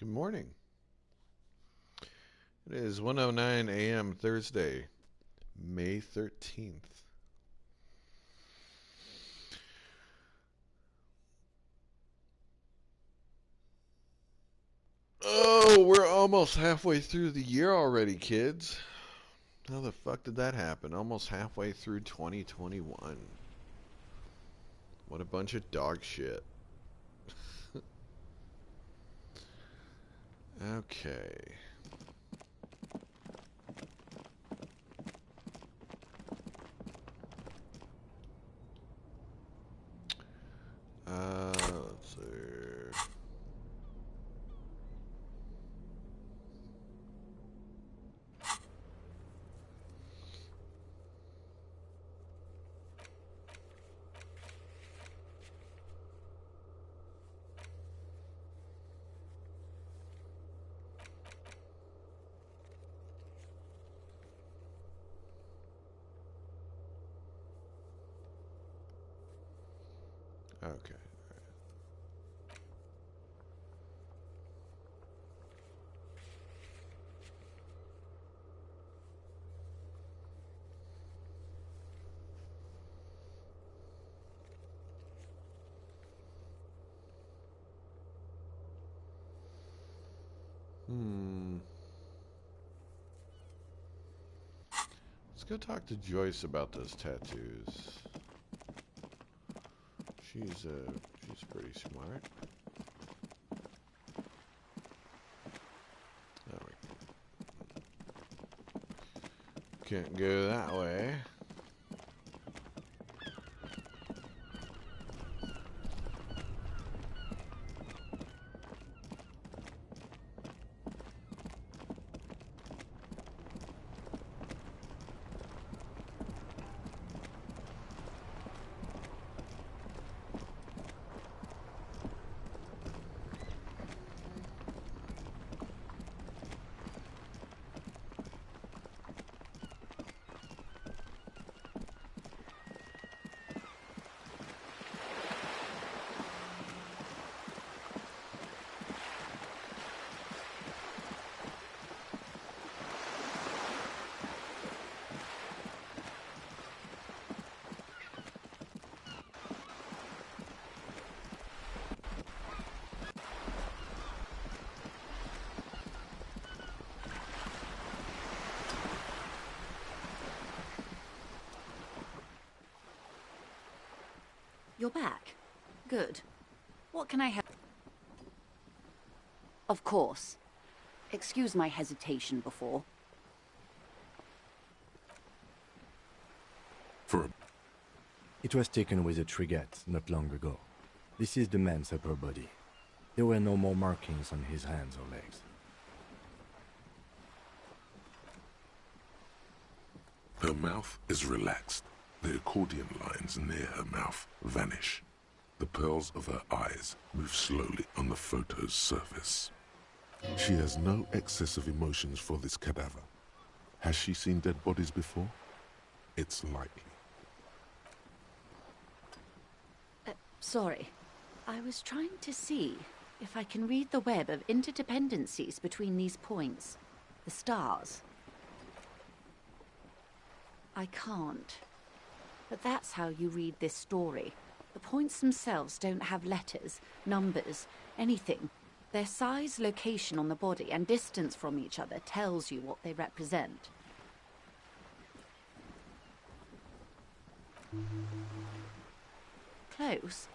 Good morning. It is 1:09 a.m. Thursday, May 13th. Oh, we're almost halfway through the year already, kids. How the fuck did that happen? Almost halfway through 2021. What a bunch of dog shit. Okay. Let's see. Okay. Hmm. Let's go talk to Joyce about those tattoos. She's pretty smart. There we can't go that way. You're back. Good. What can I help? Of course. Excuse my hesitation before. It was taken with a frigate not long ago. This is the man's upper body. There were no more markings on his hands or legs. Her mouth is relaxed. The accordion lines near her mouth vanish. The pearls of her eyes move slowly on the photo's surface. She has no excess of emotions for this cadaver. Has she seen dead bodies before? It's likely. Sorry. I was trying to see if I can read the web of interdependencies between these points. The stars. I can't. But that's how you read this story. The points themselves don't have letters, numbers, anything. Their size, location on the body, and distance from each other tells you what they represent. Close.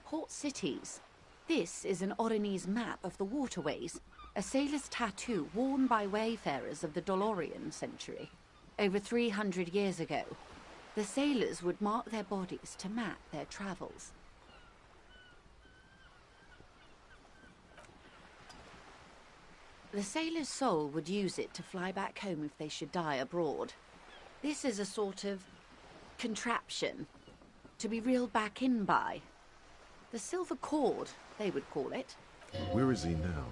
Port cities. This is an Oronese map of the waterways, a sailor's tattoo worn by wayfarers of the Dolorian century. Over 300 years ago, the sailors would mark their bodies to map their travels. The sailor's soul would use it to fly back home if they should die abroad. This is a sort of contraption to be reeled back in by. The silver cord, they would call it. Where is he now?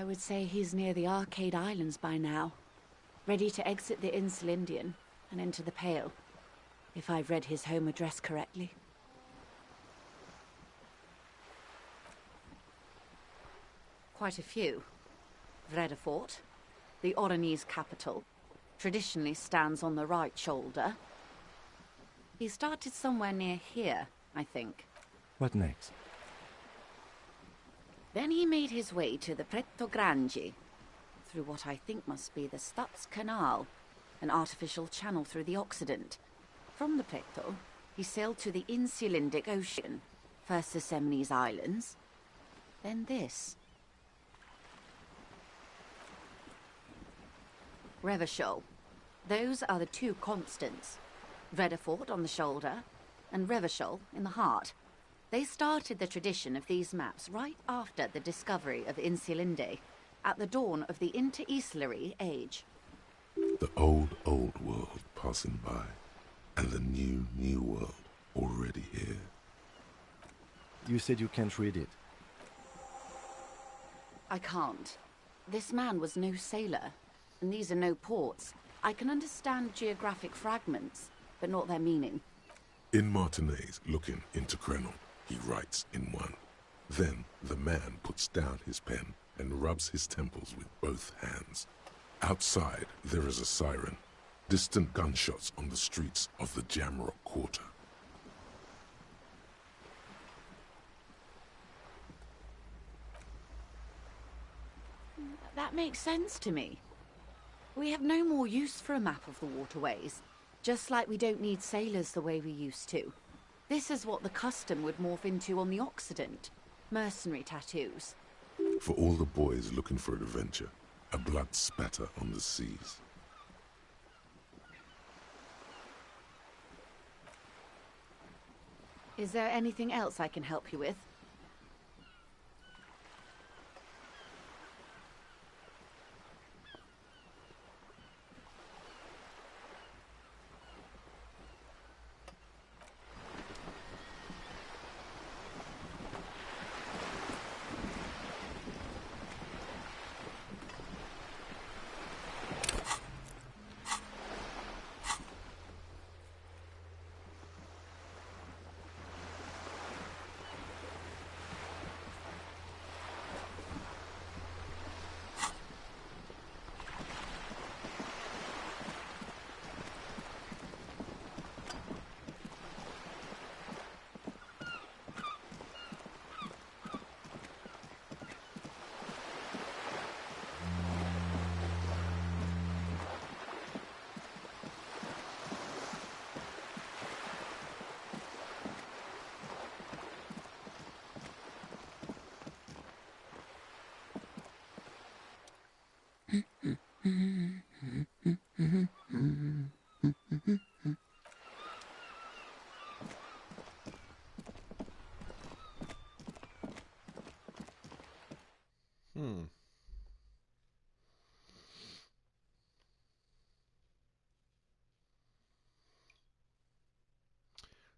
I would say he's near the Arcade Islands by now, ready to exit the Insulindian and into the Pale, if I've read his home address correctly. Quite a few. Vredefort, the Oronese capital, traditionally stands on the right shoulder. He started somewhere near here, I think. What next? Then he made his way to the Pretto Grande, through what I think must be the Stutz Canal, an artificial channel through the Occident. From the Pretto, he sailed to the Insulindic Ocean, first the Semnese Islands, then this. Revachol. Those are the two constants. Vredefort on the shoulder, and Revachol in the heart. They started the tradition of these maps right after the discovery of Insulinde, at the dawn of the Interinsulary Age. The old world passing by, and the new world already here. You said you can't read it. I can't. This man was no sailor, and these are no ports. I can understand geographic fragments, but not their meaning. In Martinez, looking into Krenon, he writes in one. Then the man puts down his pen and rubs his temples with both hands. Outside, there is a siren. Distant gunshots on the streets of the Jamrock Quarter. That makes sense to me. We have no more use for a map of the waterways, just like we don't need sailors the way we used to. This is what the custom would morph into on the Occident. Mercenary tattoos. For all the boys looking for adventure, a blood spatter on the seas. Is there anything else I can help you with?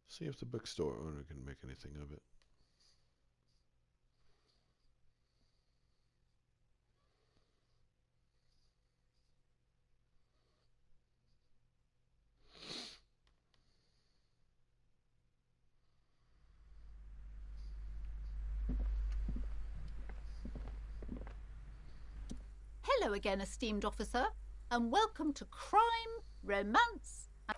See if the bookstore owner can make anything of it. Hello again, esteemed officer, and welcome to Crime, Romance, and...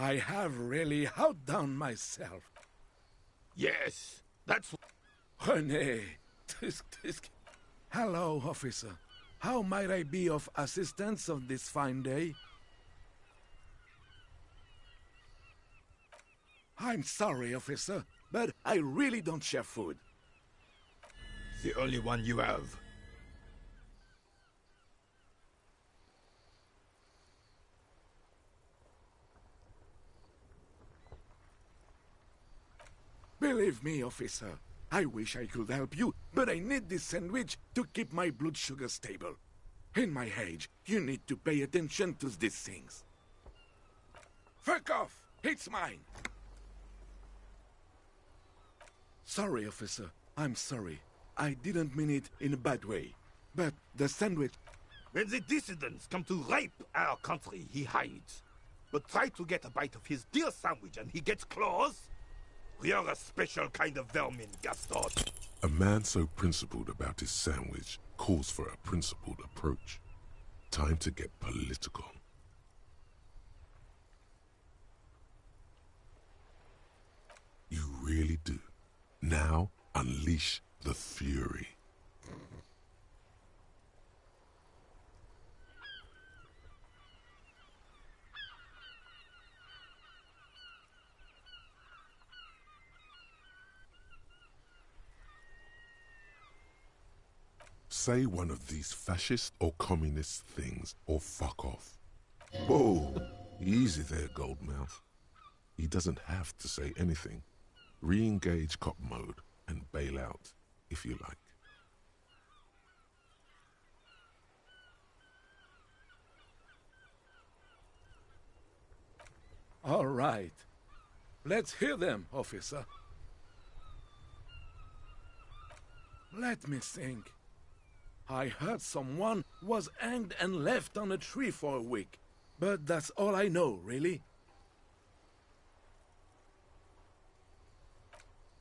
I have really outdone myself. Yes, that's... René, tisk. Hello, officer. How might I be of assistance on this fine day? I'm sorry, officer, but I really don't share food. the only one you have. Believe me, officer, I wish I could help you, but I need this sandwich to keep my blood sugar stable. In my age, you need to pay attention to these things. Fuck off! It's mine! Sorry, officer. I'm sorry. I didn't mean it in a bad way. But the sandwich... When the dissidents come to rape our country, he hides. But try to get a bite of his dear sandwich and he gets claws? We are a special kind of vermin, Gaston. A man so principled about his sandwich calls for a principled approach. Time to get political. You really do. Now, unleash the fury. Say one of these fascist or communist things, or fuck off. Whoa, easy there, Goldmouth. He doesn't have to say anything. Re-engage cop mode and bail out, if you like. All right. Let's hear them, officer. Let me think. I heard someone was hanged and left on a tree for a week. But that's all I know, really.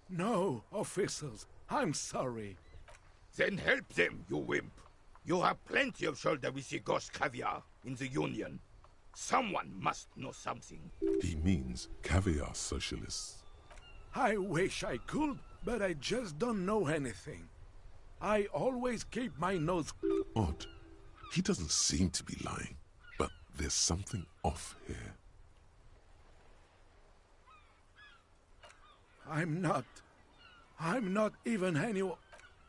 No, officers, I'm sorry. Then help them, you wimp. You have plenty of shoulder with the ghost caviar in the Union. Someone must know something. He means caviar socialists. I wish I could, but I just don't know anything. I always keep my nose... Odd. He doesn't seem to be lying, but there's something off here. I'm not even anyone...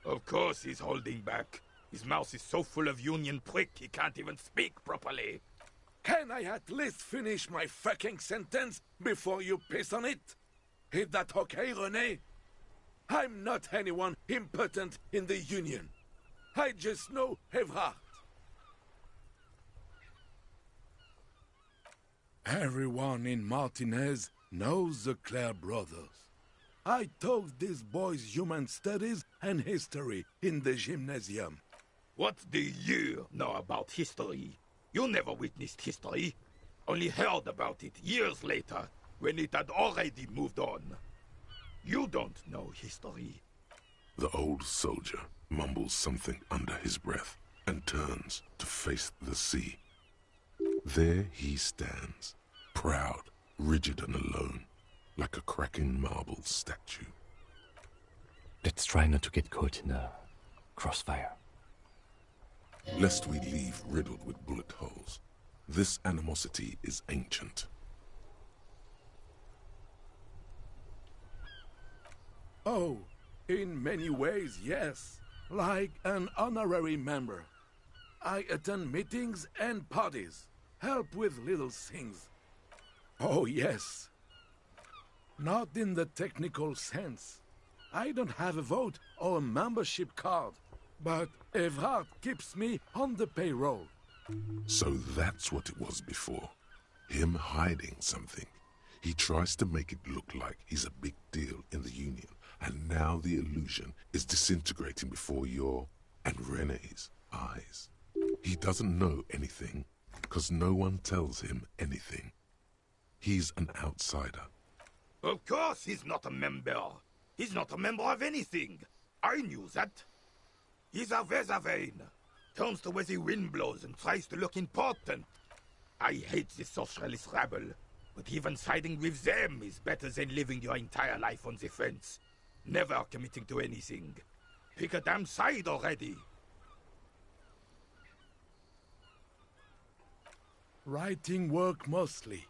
Of course he's holding back. His mouth is so full of Union prick he can't even speak properly. Can I at least finish my fucking sentence before you piss on it? Is that okay, René? I'm not anyone important in the Union. I just know Evrard. Everyone in Martinez knows the Clare brothers. I taught these boys human studies and history in the gymnasium. What do you know about history? You never witnessed history. Only heard about it years later, when it had already moved on. You don't know history. The old soldier mumbles something under his breath and turns to face the sea. There he stands, proud, rigid and alone, like a cracking marble statue. Let's try not to get caught in a crossfire. Lest we leave riddled with bullet holes. This animosity is ancient. Oh, in many ways, yes. Like an honorary member. I attend meetings and parties. Help with little things. Oh, yes. Not in the technical sense. I don't have a vote or a membership card. But Evrard keeps me on the payroll. So that's what it was before. Him hiding something. He tries to make it look like he's a big deal in the Union. And now the illusion is disintegrating before your and René's eyes. He doesn't know anything, because no one tells him anything. He's an outsider. Of course he's not a member. He's not a member of anything. I knew that. He's a Weservein. Turns to where the wind blows and tries to look important. I hate this socialist rabble. But even siding with them is better than living your entire life on the fence. Never committing to anything. Pick a damn side already. Writing work mostly.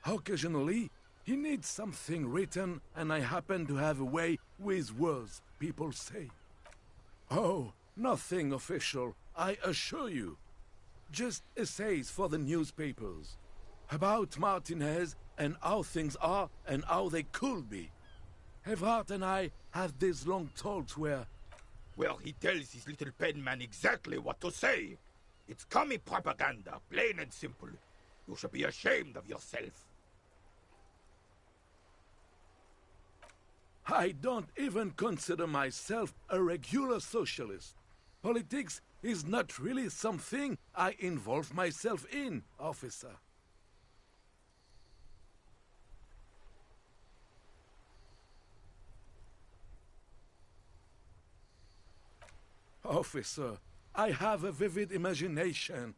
Occasionally, he needs something written, and I happen to have a way with words, people say. Oh, nothing official, I assure you. Just essays for the newspapers. About Martinez and how things are and how they could be. Everhart and I have these long talks where... Well, he tells his little pen man exactly what to say. It's commie propaganda, plain and simple. You should be ashamed of yourself. I don't even consider myself a regular socialist. Politics is not really something I involve myself in, officer. Officer, I have a vivid imagination.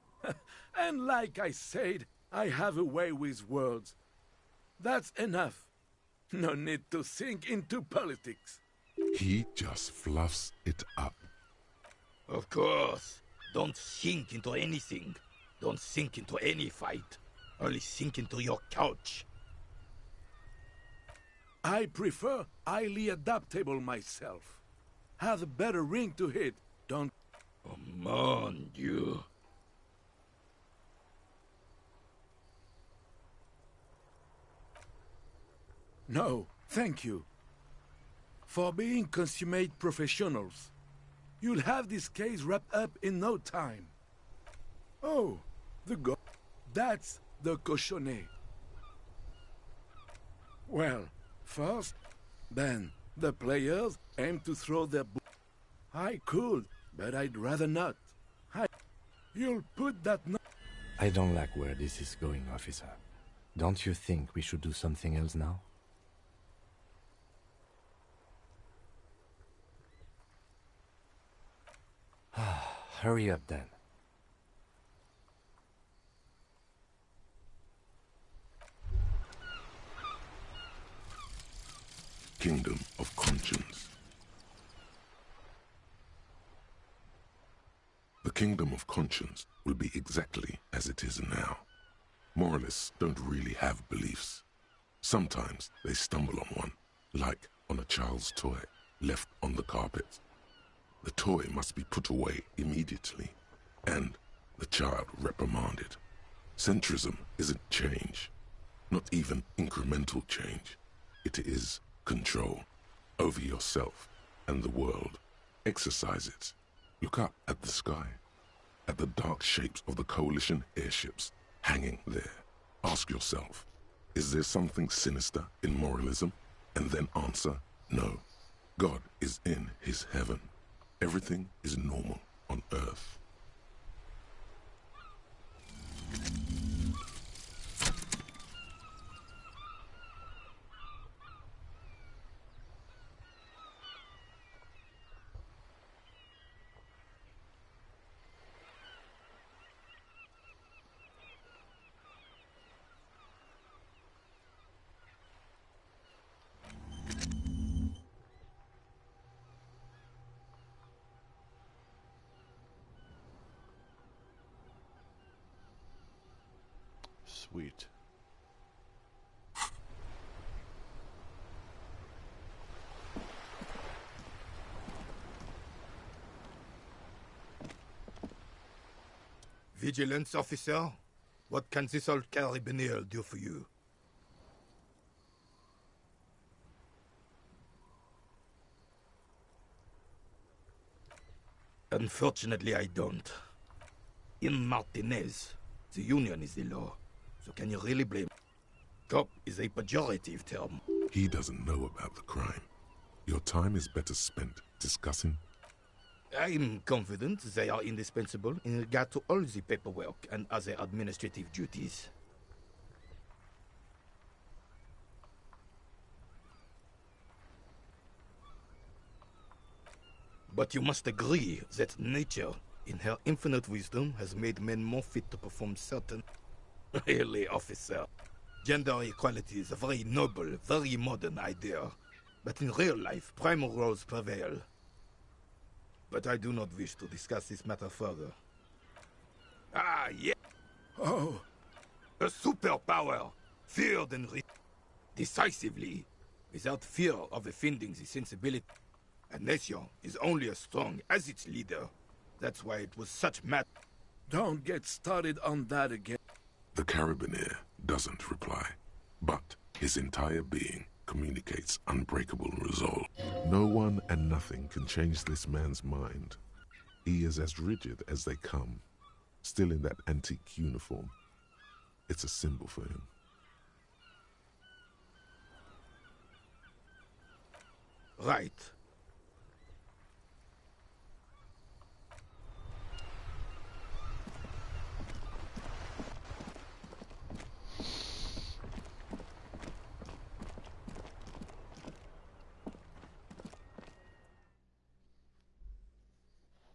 And like I said, I have a way with words. That's enough. No need to sink into politics. He just fluffs it up. Of course. Don't sink into anything. Don't sink into any fight. Only sink into your couch. I prefer highly adaptable myself. Have a better ring to hit, don't... Oh, mon Dieu. No, thank you. For being consummate professionals. You'll have this case wrapped up in no time. Oh, that's the cochonnet. Well, first, then, the players aim to throw their I could, but I'd rather not. You'll put that I don't like where this is going, officer. Don't you think we should do something else now? Hurry up then. Kingdom of Conscience. The Kingdom of Conscience will be exactly as it is now. Moralists don't really have beliefs. Sometimes they stumble on one, like on a child's toy left on the carpet. The toy must be put away immediately, and the child reprimanded. Centrism isn't change, not even incremental change. It is control over yourself and the world. Exercise it. Look up at the sky, at the dark shapes of the coalition airships hanging there. Ask yourself, is there something sinister in moralism? And then answer, no. God is in his heaven. Everything is normal on Earth. Sweet. Vigilance officer, what can this old carabinier do for you? Unfortunately, I don't. In Martinez, the Union is the law. So can you really blame? Cop is a pejorative term. He doesn't know about the crime. Your time is better spent discussing. I'm confident they are indispensable in regard to all the paperwork and other administrative duties. But you must agree that nature, in her infinite wisdom, has made men more fit to perform certain... Really, officer. Gender equality is a very noble, very modern idea. But in real life, primal roles prevail. But I do not wish to discuss this matter further. Ah, yeah! Oh, A superpower! Feared and decisively, without fear of offending the sensibility. A nation is only as strong as its leader. That's why it was such don't get started on that again. The Carabiner doesn't reply, but his entire being communicates unbreakable resolve. No one and nothing can change this man's mind. He is as rigid as they come, still in that antique uniform. It's a symbol for him. right.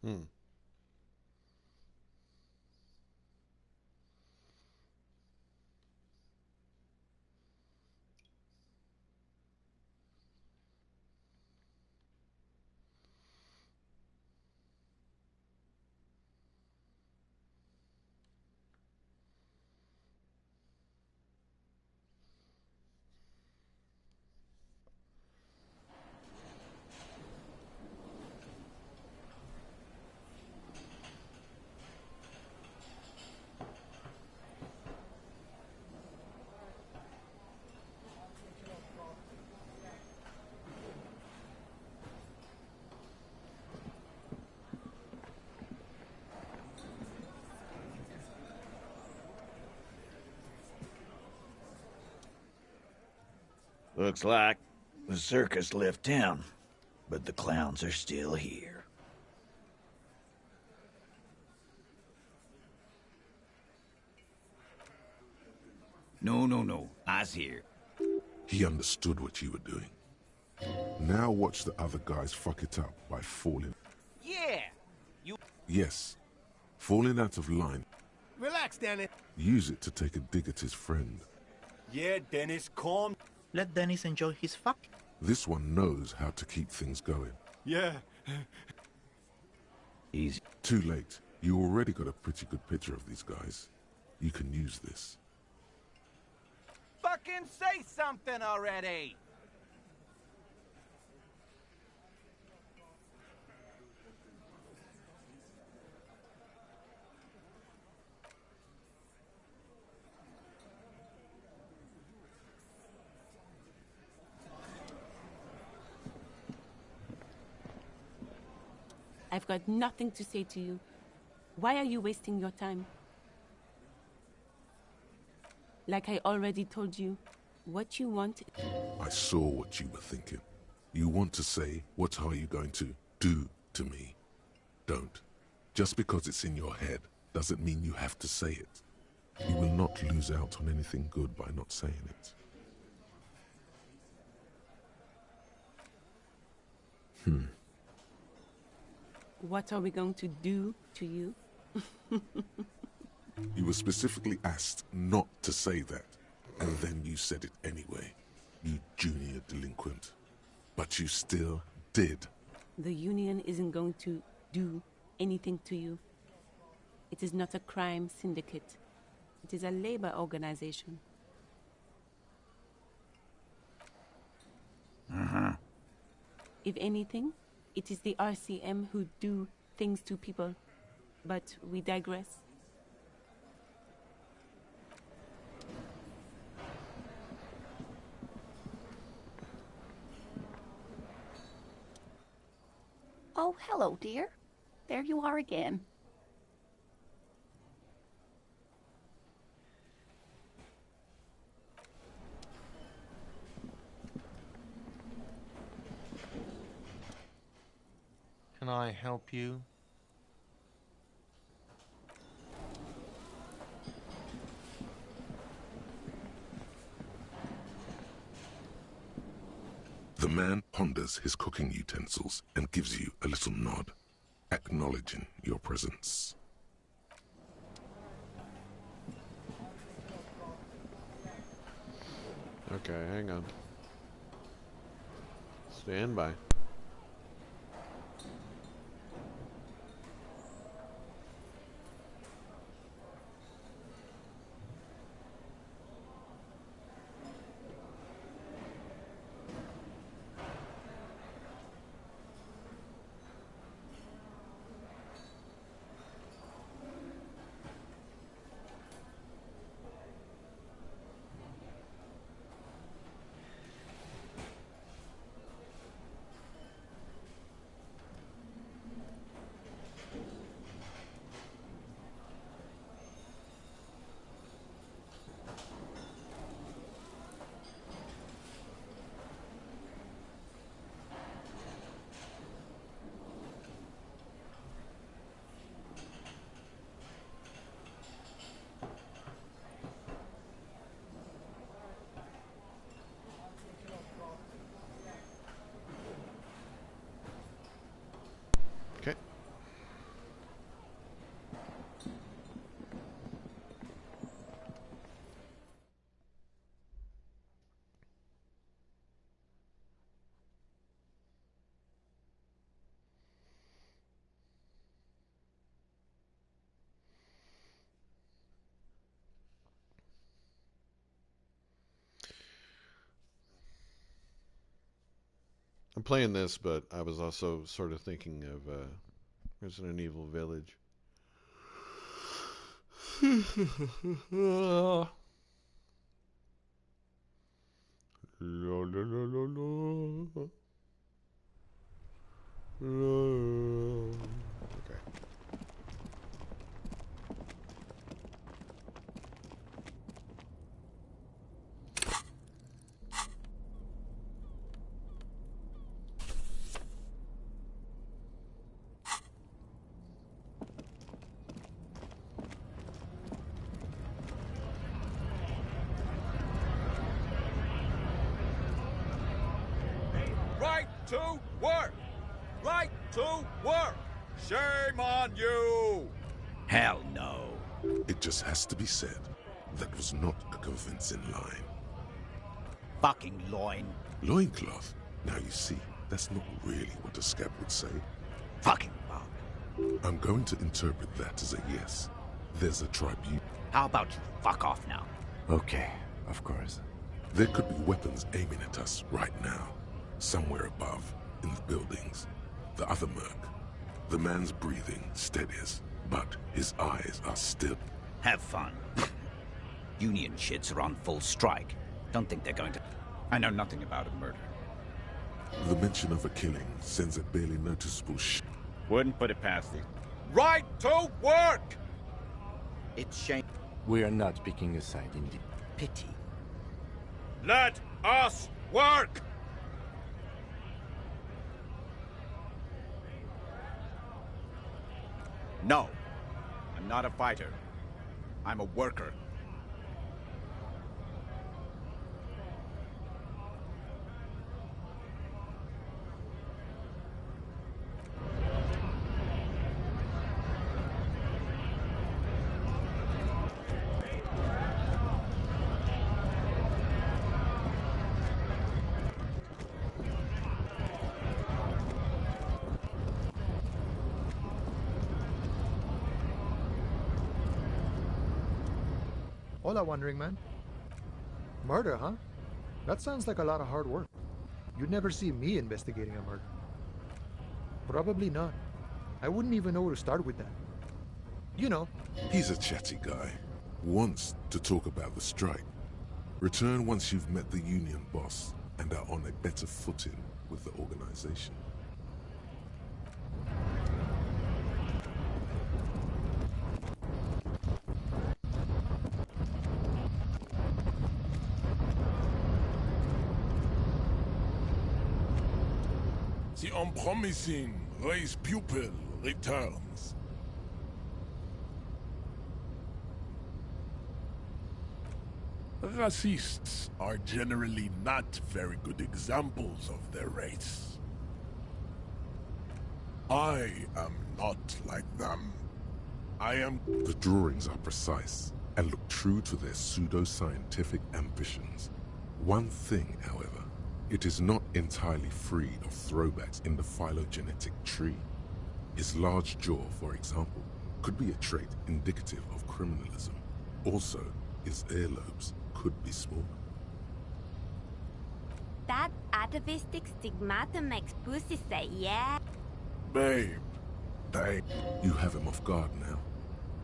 Hmm. Looks like the circus left town, but the clowns are still here. No. I's here. He understood what you were doing. Now watch the other guys fuck it up by falling. Yeah! Yes, falling out of line. Relax, Dennis. Use it to take a dig at his friend. Yeah, Dennis, calm. Let Dennis enjoy his fuck. This one knows how to keep things going. Yeah. Easy. Too late. You already got a pretty good picture of these guys. You can use this. Fucking say something already! I've got nothing to say to you. Why are you wasting your time? Like I already told you, what you want... I saw what you were thinking. You want to say, what are you going to do to me? Don't. Just because it's in your head doesn't mean you have to say it. You will not lose out on anything good by not saying it. What are we going to do to you? You were specifically asked not to say that, and then you said it anyway. You junior delinquent. But you still did. The union isn't going to do anything to you. It is not a crime syndicate. It is a labor organization. If anything, it is the RCM who do things to people. But we digress. Oh, hello, dear. There you are again. Can I help you? The man ponders his cooking utensils and gives you a little nod, acknowledging your presence. Okay, hang on. Stand by. Okay. I'm playing this, but I was also sort of thinking of Resident Evil Village. La, la, la, la, la. Okay. Right to work! Right to work! Shame on you! Hell no. It just has to be said, that was not a convincing line. Fucking loin. Loincloth? Now you see, that's not really what a scab would say. Fucking bug. I'm going to interpret that as a yes. There's a tribune. How about you fuck off now? Okay, of course. There could be weapons aiming at us right now. Somewhere above, in the buildings. The other merc. The man's breathing steadies, but his eyes are still. Have fun. Union shits are on full strike. Don't think they're going to... I know nothing about a murder. The mention of a killing sends a barely noticeable Wouldn't put it past you. Right to work! It's shame. We are not picking a side, indeed. Pity. Let us work! No. I'm not a fighter. I'm a worker. Hola, Wandering Man. Murder, huh? That sounds like a lot of hard work. You'd never see me investigating a murder. Probably not. I wouldn't even know where to start with that. You know. He's a chatty guy. Wants to talk about the strike. Return once you've met the union boss and are on a better footing with the organization. The unpromising race pupil returns. Racists are generally not very good examples of their race. I am not like them. I am... The drawings are precise and look true to their pseudo-scientific ambitions. One thing, however, it is not entirely free of throwbacks in the phylogenetic tree. His large jaw, for example, could be a trait indicative of criminalism. Also, his earlobes could be small. That atavistic stigmata makes pussy say yeah. Babe. You have him off guard now.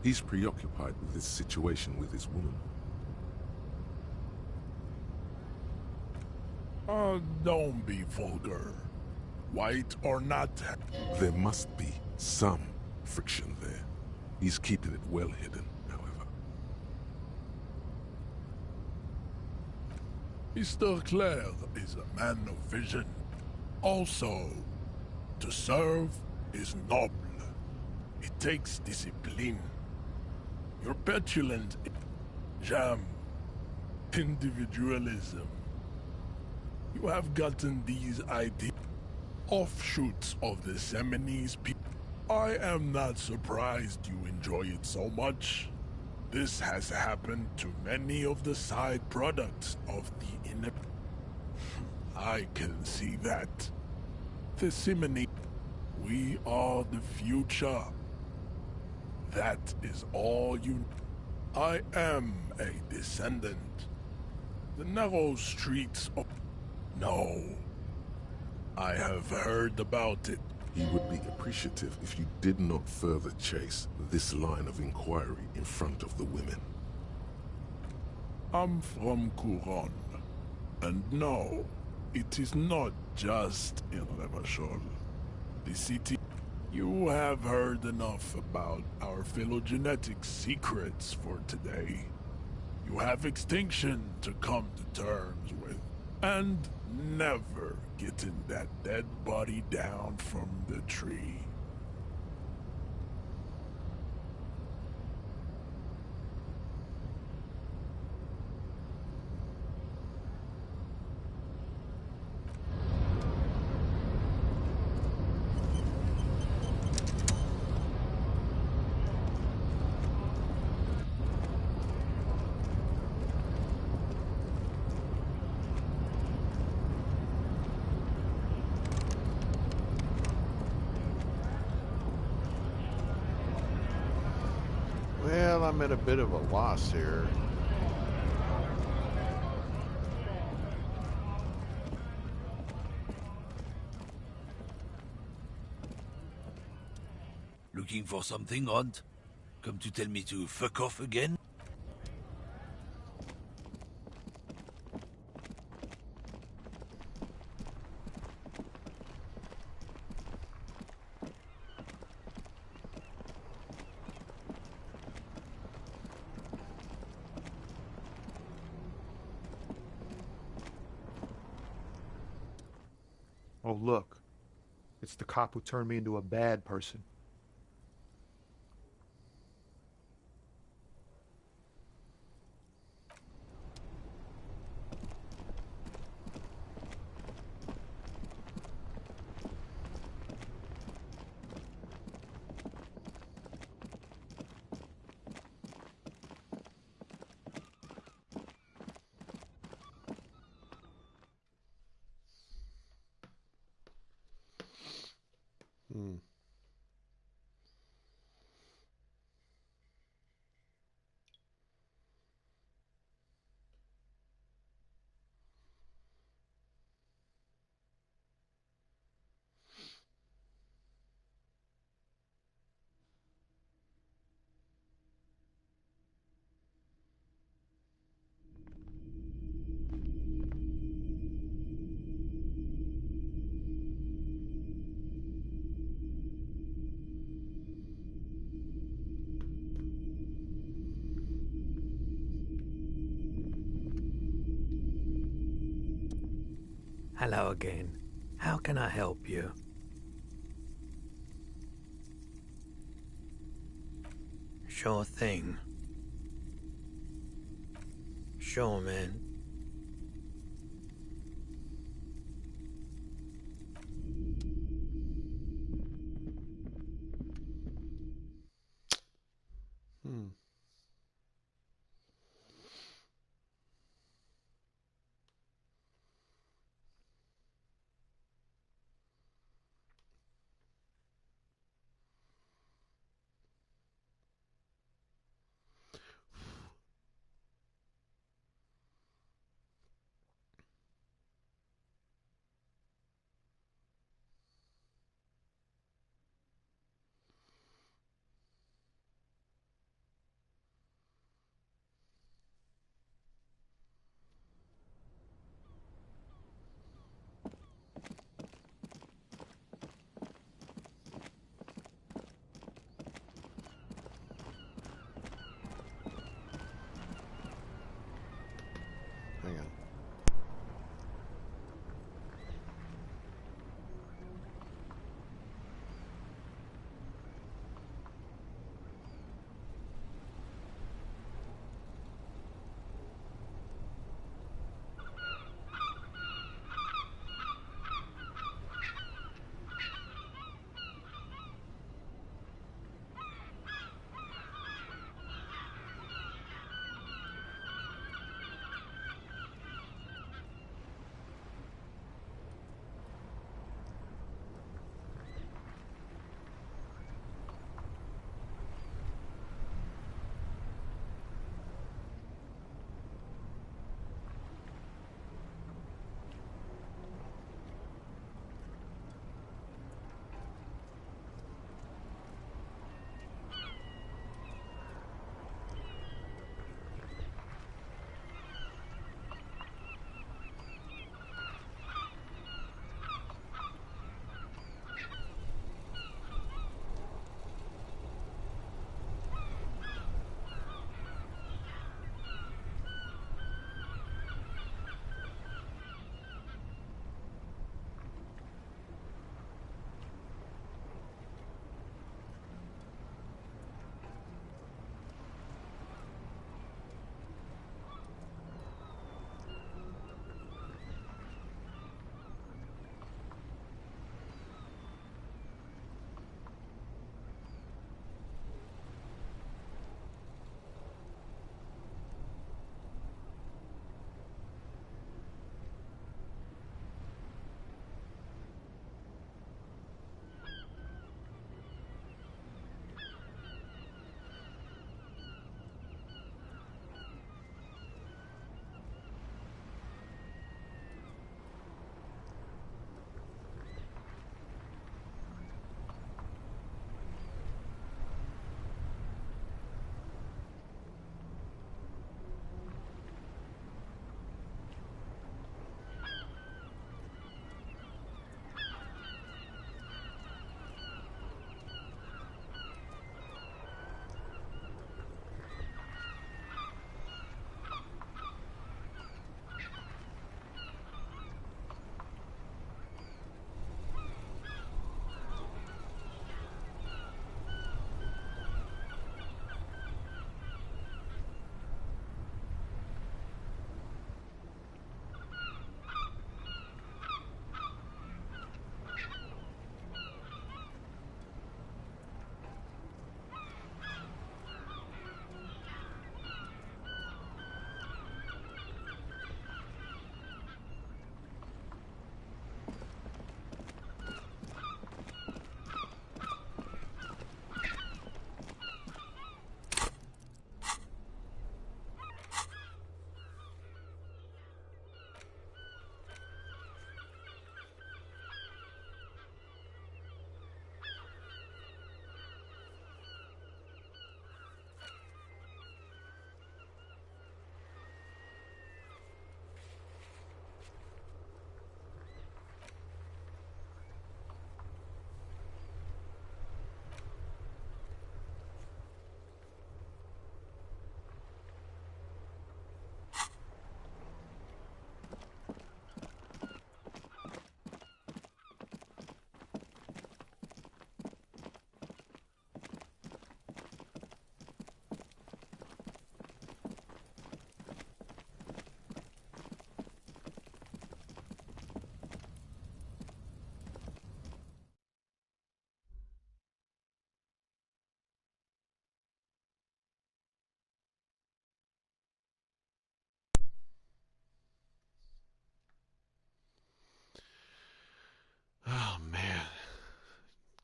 He's preoccupied with his situation with his woman. Don't be vulgar. White or not. There must be some friction there. He's keeping it well hidden, however. Mr. Claire is a man of vision. Also, to serve is noble. It takes discipline. Your petulant jam, individualism. You have gotten these ideas, offshoots of the Seminese people. I am not surprised you enjoy it so much. This has happened to many of the side products of the inner. I can see that. The Simony, we are the future. That is all you. I am a descendant. The narrow streets of. No. I have heard about it. He would be appreciative if you did not further chase this line of inquiry in front of the women. I'm from Couronne. And no, it is not just in Revachol. The city. You have heard enough about our phylogenetic secrets for today. You have extinction to come to terms with. And never getting that dead body down from the tree. Well, I'm at a bit of a loss here. Looking for something odd? Come to tell me to fuck off again? Oh, look. It's the cop who turned me into a bad person. Hmm. Hello again. How can I help you? Sure thing. Sure, man.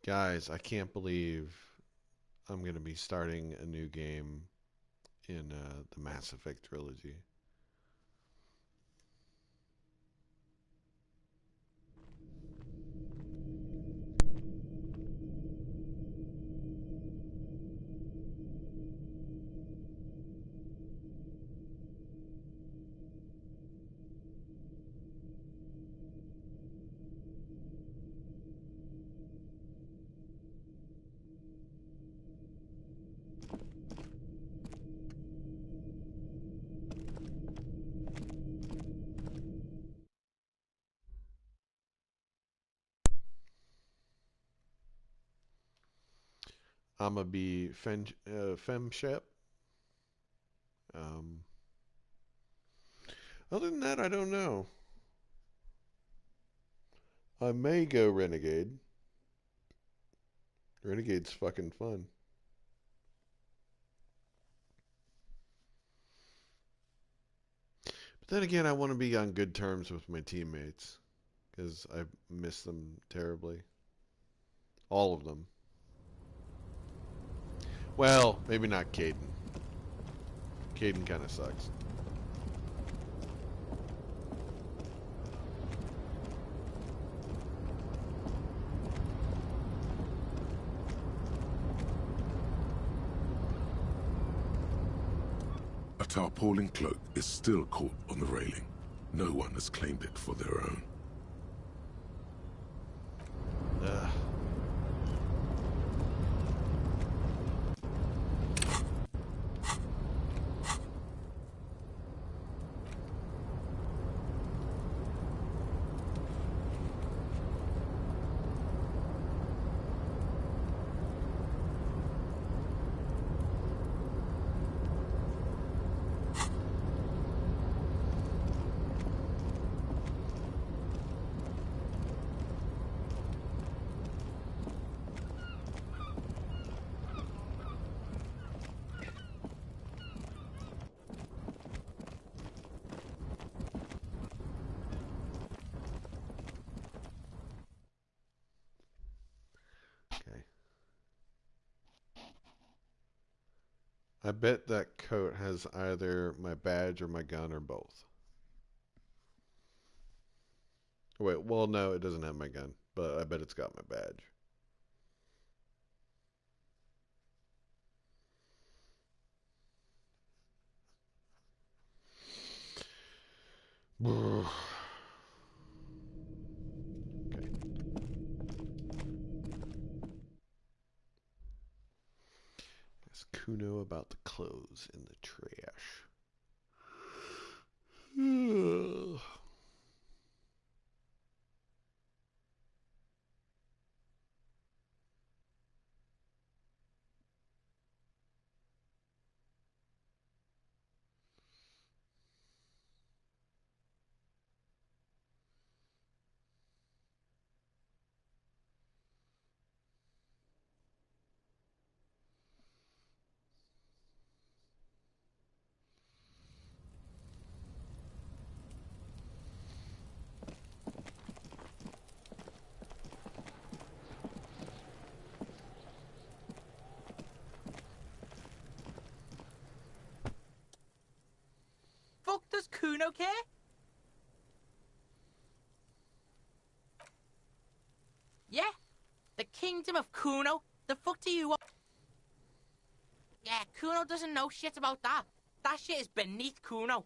Guys, I can't believe I'm going to be starting a new game in the Mass Effect trilogy. I'm going to be femshep. Um, Other than that, I don't know. I may go Renegade. Renegade's fucking fun. But then again, I want to be on good terms with my teammates because I miss them terribly. All of them. Well, maybe not Caden. Caden kind of sucks. A tarpaulin cloak is still caught on the railing. No one has claimed it for their own. Ugh. Okay. I bet that coat has either my badge or my gun or both. Wait, well, no, it doesn't have my gun, but I bet it's got my badge. Okay. Ask Kuno about the clothes in the trash. Fuck does Kuno care? Yeah? The kingdom of Kuno? The fuck do you want? Yeah, Kuno doesn't know shit about that. That shit is beneath Kuno.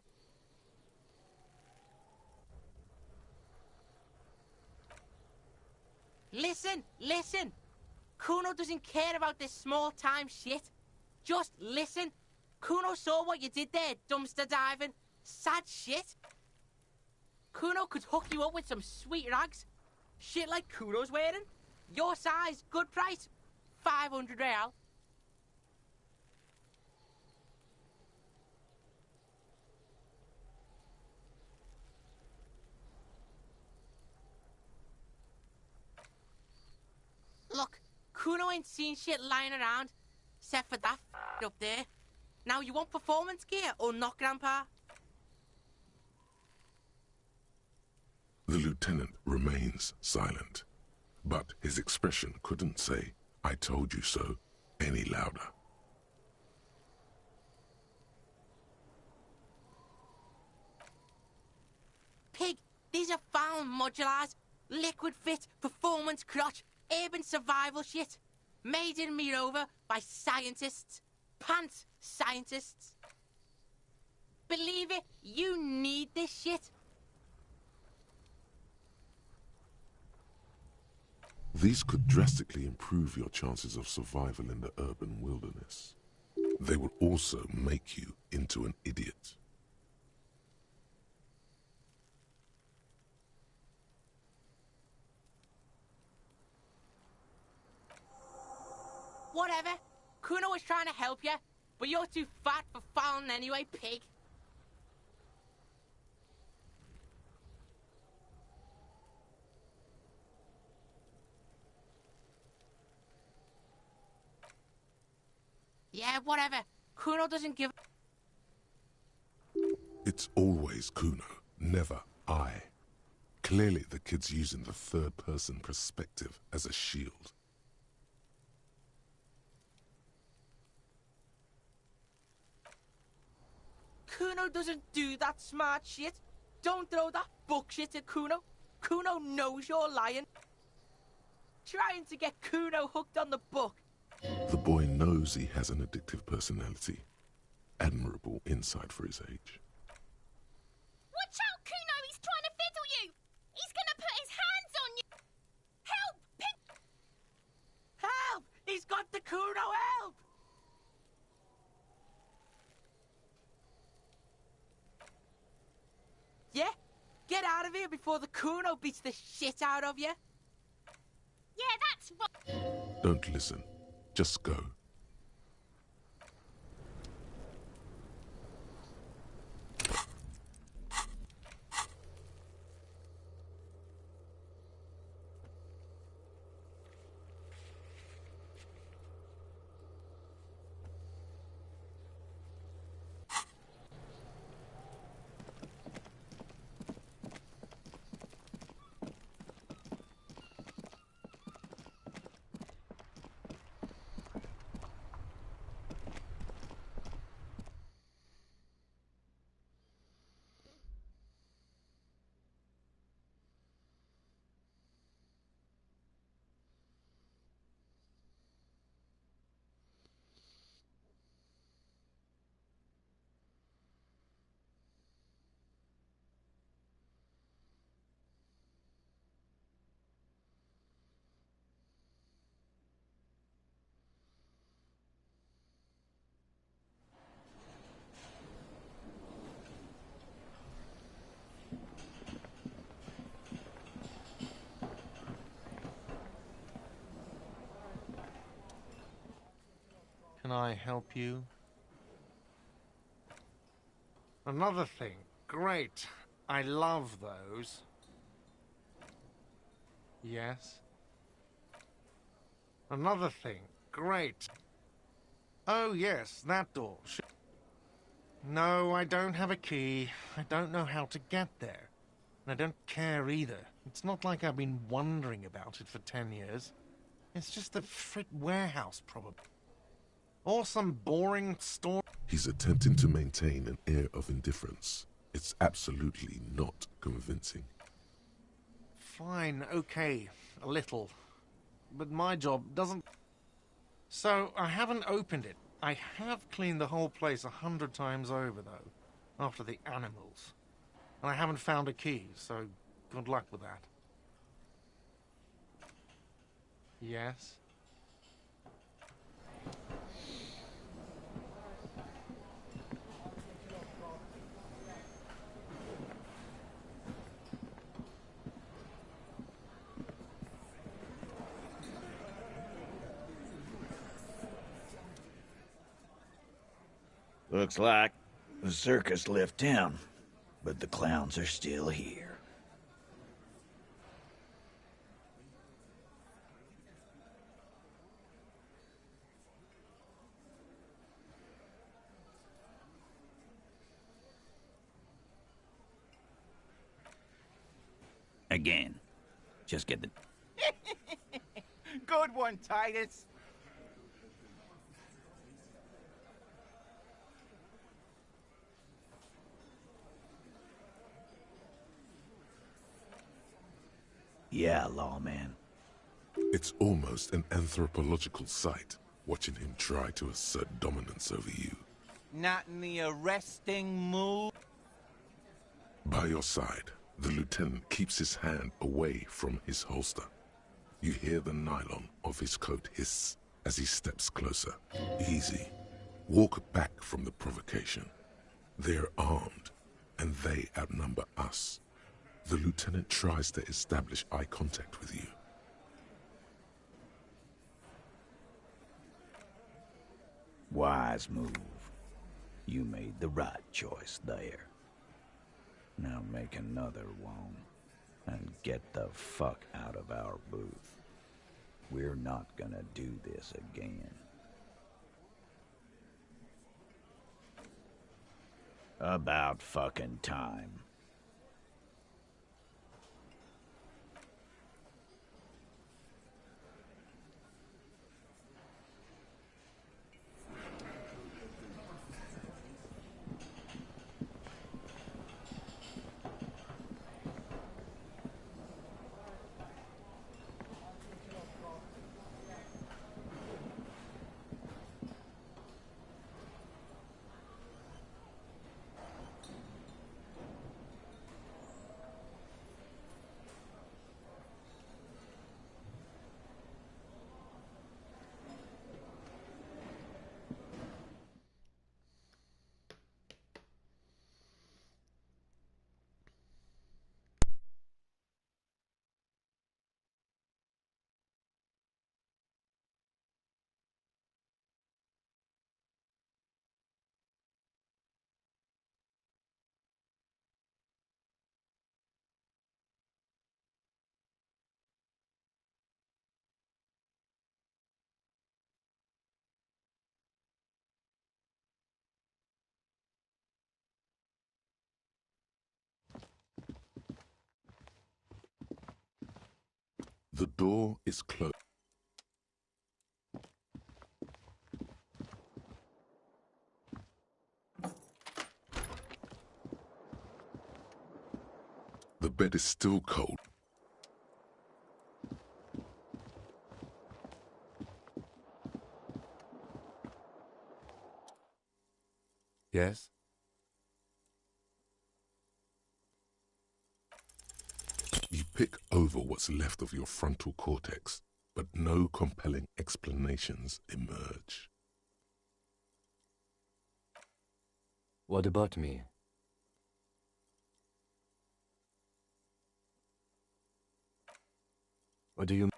Listen! Kuno doesn't care about this small-time shit. Just listen. Kuno saw what you did there, dumpster diving. Sad shit. Kuno could hook you up with some sweet rags. Shit like Kuno's wearing. Your size, good price. 500 real. Look, Kuno ain't seen shit lying around, except for that up there. Now, you want performance gear or not, Grandpa? The lieutenant remains silent. But his expression couldn't say, "I told you so," any louder. Pig, these are found modulars. Liquid fit, performance crotch, urban survival shit. Made in Mirova by scientists. Pants scientists. Believe it, you need this shit. These could drastically improve your chances of survival in the urban wilderness. They will also make you into an idiot. Whatever. Kuno was trying to help you, but you're too fat for fouling anyway, pig. Yeah, whatever. Kuno doesn't give... It's always Kuno, never I. Clearly the kid's using the third-person perspective as a shield. Kuno doesn't do that smart shit. Don't throw that book shit at Kuno. Kuno knows you're lying. Trying to get Kuno hooked on the book. The boy knows he has an addictive personality. Admirable insight for his age. Watch out, Kuno! He's trying to fiddle you! He's gonna put his hands on you! Help! Pig! Help! He's got the Kuno, help! Yeah? Get out of here before the Kuno beats the shit out of you. Yeah, that's right. Don't listen. Just go. Can I help you? Another thing. Great. I love those. Yes. Another thing. Great. Oh, yes, that door. No, I don't have a key. I don't know how to get there. And I don't care either. It's not like I've been wondering about it for 10 years. It's just a frit warehouse, probably. Or some boring store. He's attempting to maintain an air of indifference. It's absolutely not convincing. Fine, okay, a little. But my job doesn't... So, I haven't opened it. I have cleaned the whole place 100 times over, though, after the animals. And I haven't found a key, so good luck with that. Yes? Looks like the circus left town, but the clowns are still here. Again. Just get the... Good one, Titus. Yeah, lawman. It's almost an anthropological sight, watching him try to assert dominance over you. Not in the arresting mood. By your side, the lieutenant keeps his hand away from his holster. You hear the nylon of his coat hiss as he steps closer. Easy. Walk back from the provocation. They're armed, and they outnumber us. The lieutenant tries to establish eye contact with you. Wise move. You made the right choice there. Now make another one, and get the fuck out of our booth. We're not gonna do this again. About fucking time. The door is closed. The bed is still cold. Yes? You pick over what's left of your frontal cortex, but no compelling explanations emerge. What about me? What do you mean?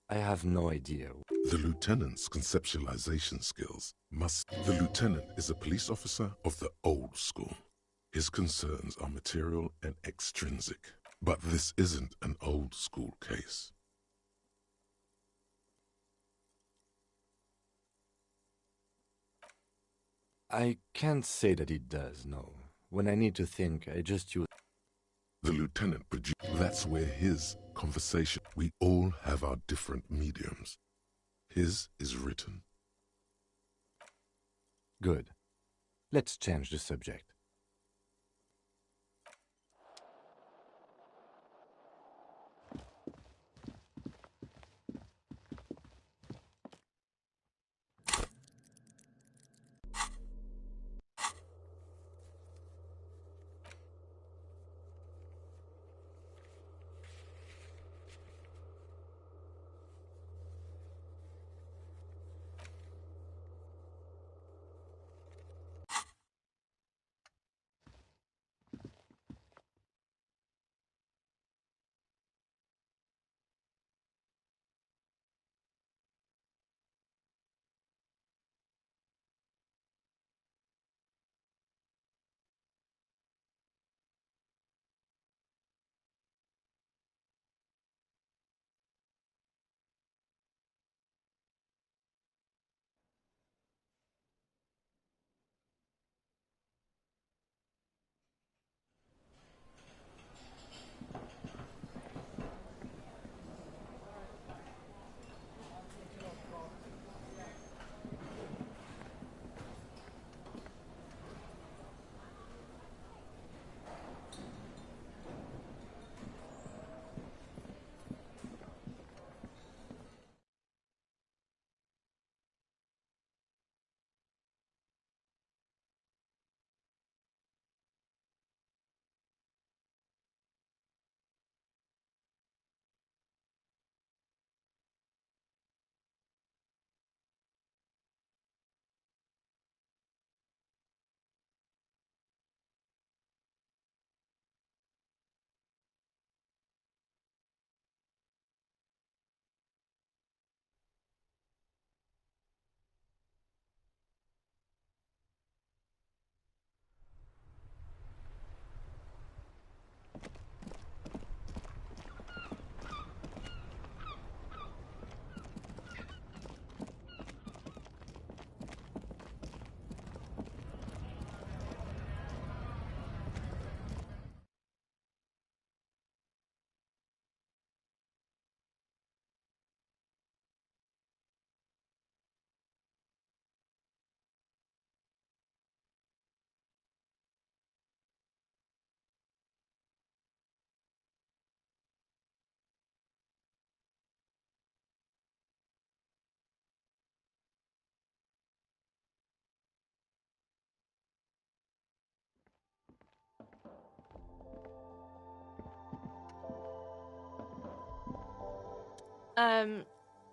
I have no idea. The lieutenant's conceptualization skills must... The lieutenant is a police officer of the old school. His concerns are material and extrinsic. But this isn't an old school case. I can't say that it does, no. When I need to think, I just use... The lieutenant produced... That's where his conversation... We all have our different mediums. His is written. Good. Let's change the subject.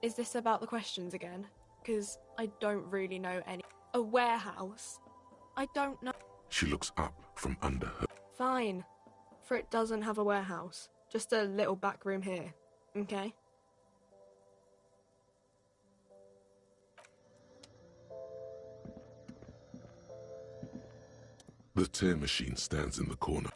Is this about the questions again? Because I don't really know any. A warehouse? I don't know. She looks up from under her. Fine. For it doesn't have a warehouse. Just a little back room here. Okay? The tear machine stands in the corner.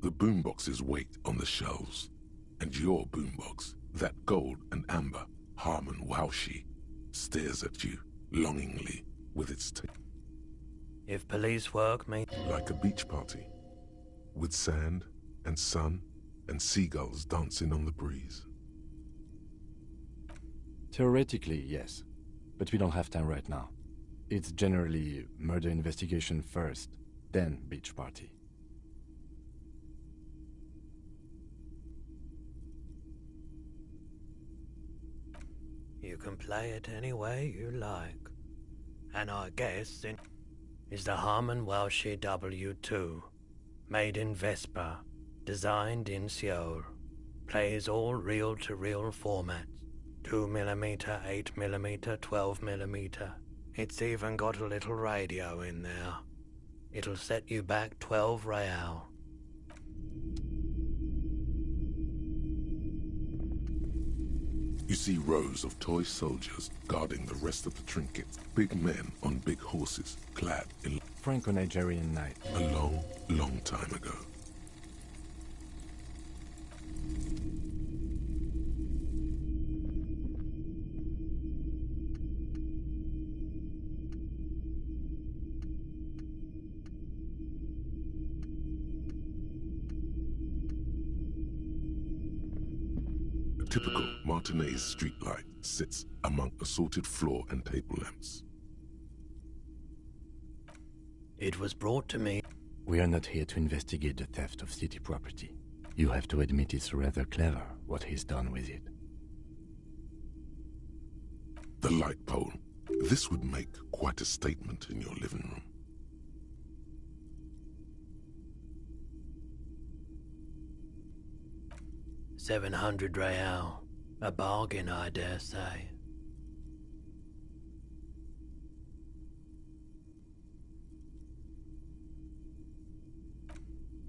The boomboxes wait on the shelves, and your boombox, that gold and amber Harmon Waushi, stares at you longingly with its If police work means... like a beach party, with sand and sun and seagulls dancing on the breeze. Theoretically, yes. But we don't have time right now. It's generally murder investigation first, then beach party. You can play it any way you like. And I guess it is the Harmon Welshie W2. Made in Vespa. Designed in Seoul. Plays all reel-to-reel formats. 2mm, 8mm, 12mm. It's even got a little radio in there. It'll set you back 12 real. You see rows of toy soldiers guarding the rest of the trinkets. Big men on big horses, clad in Franco-Nigerian night. A long, long time ago. A typical Martinez streetlight sits among assorted floor and table lamps. It was brought to me. We are not here to investigate the theft of city property. You have to admit it's rather clever what he's done with it. The light pole. This would make quite a statement in your living room. $700 real. A bargain, I dare say.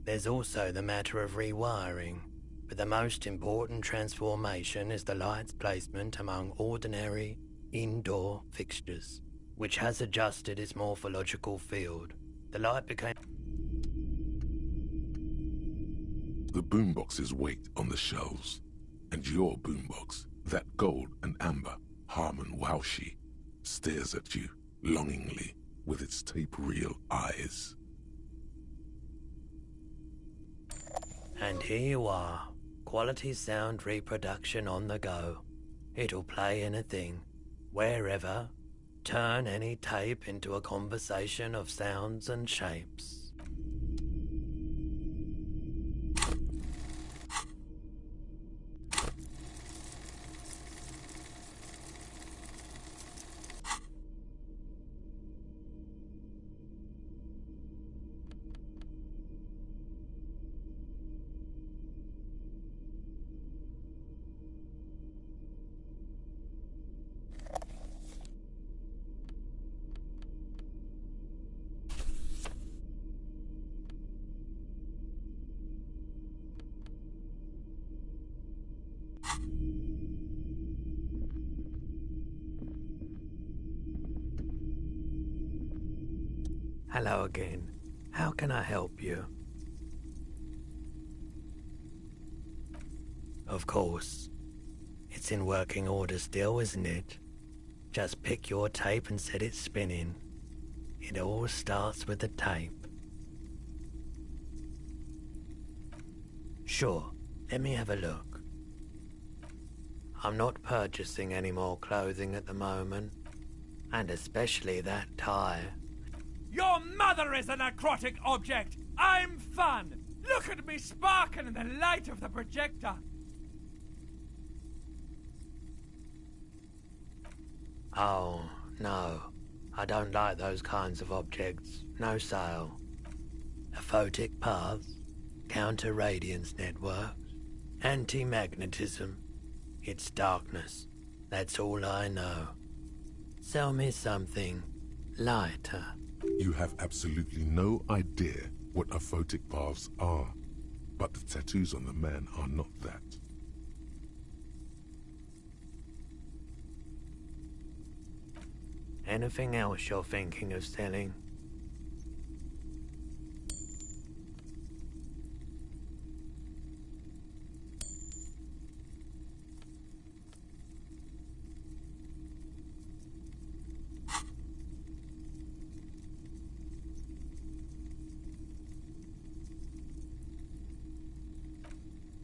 There's also the matter of rewiring, but the most important transformation is the light's placement among ordinary indoor fixtures, which has adjusted its morphological field. The light became... The boomboxes wait on the shelves, and your boombox, that gold and amber Harmon Waushi, stares at you longingly with its tape-reel eyes. And here you are, quality sound reproduction on the go. It'll play anything. wherever, turn any tape into a conversation of sounds and shapes. Hello again. How can I help you? Of course. It's in working order still, isn't it? Just pick your tape and set it spinning. It all starts with the tape. Sure, let me have a look. I'm not purchasing any more clothing at the moment, and especially that tie. Your mother is a necrotic object! I'm fun! Look at me sparkle in the light of the projector! Oh, no. I don't like those kinds of objects. No sale. Aphotic paths, counter-radiance networks, anti-magnetism. It's darkness. That's all I know. Sell me something lighter. You have absolutely no idea what aphotic paths are, but the tattoos on the man are not that. Anything else you're thinking of selling?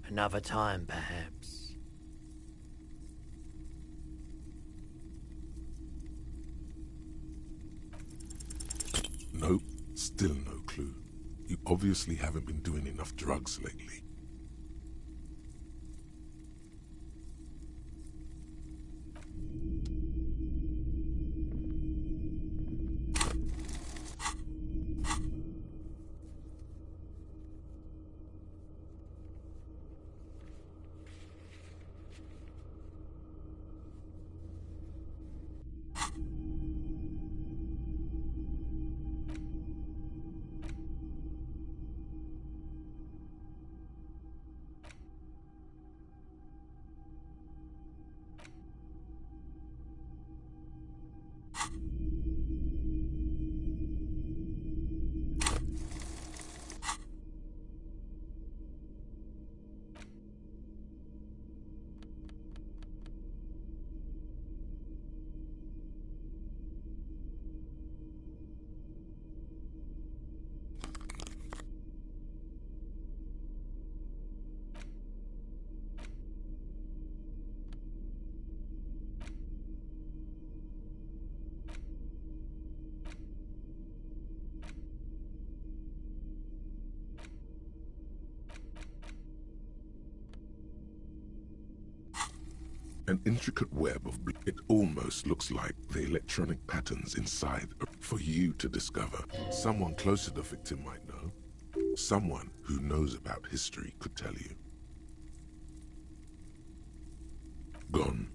Another time, perhaps. Nope, still no clue. You obviously haven't been doing enough drugs lately. An intricate web of blue. It almost looks like the electronic patterns inside for you to discover. Someone close to the victim might know. Someone who knows about history could tell you. Gone.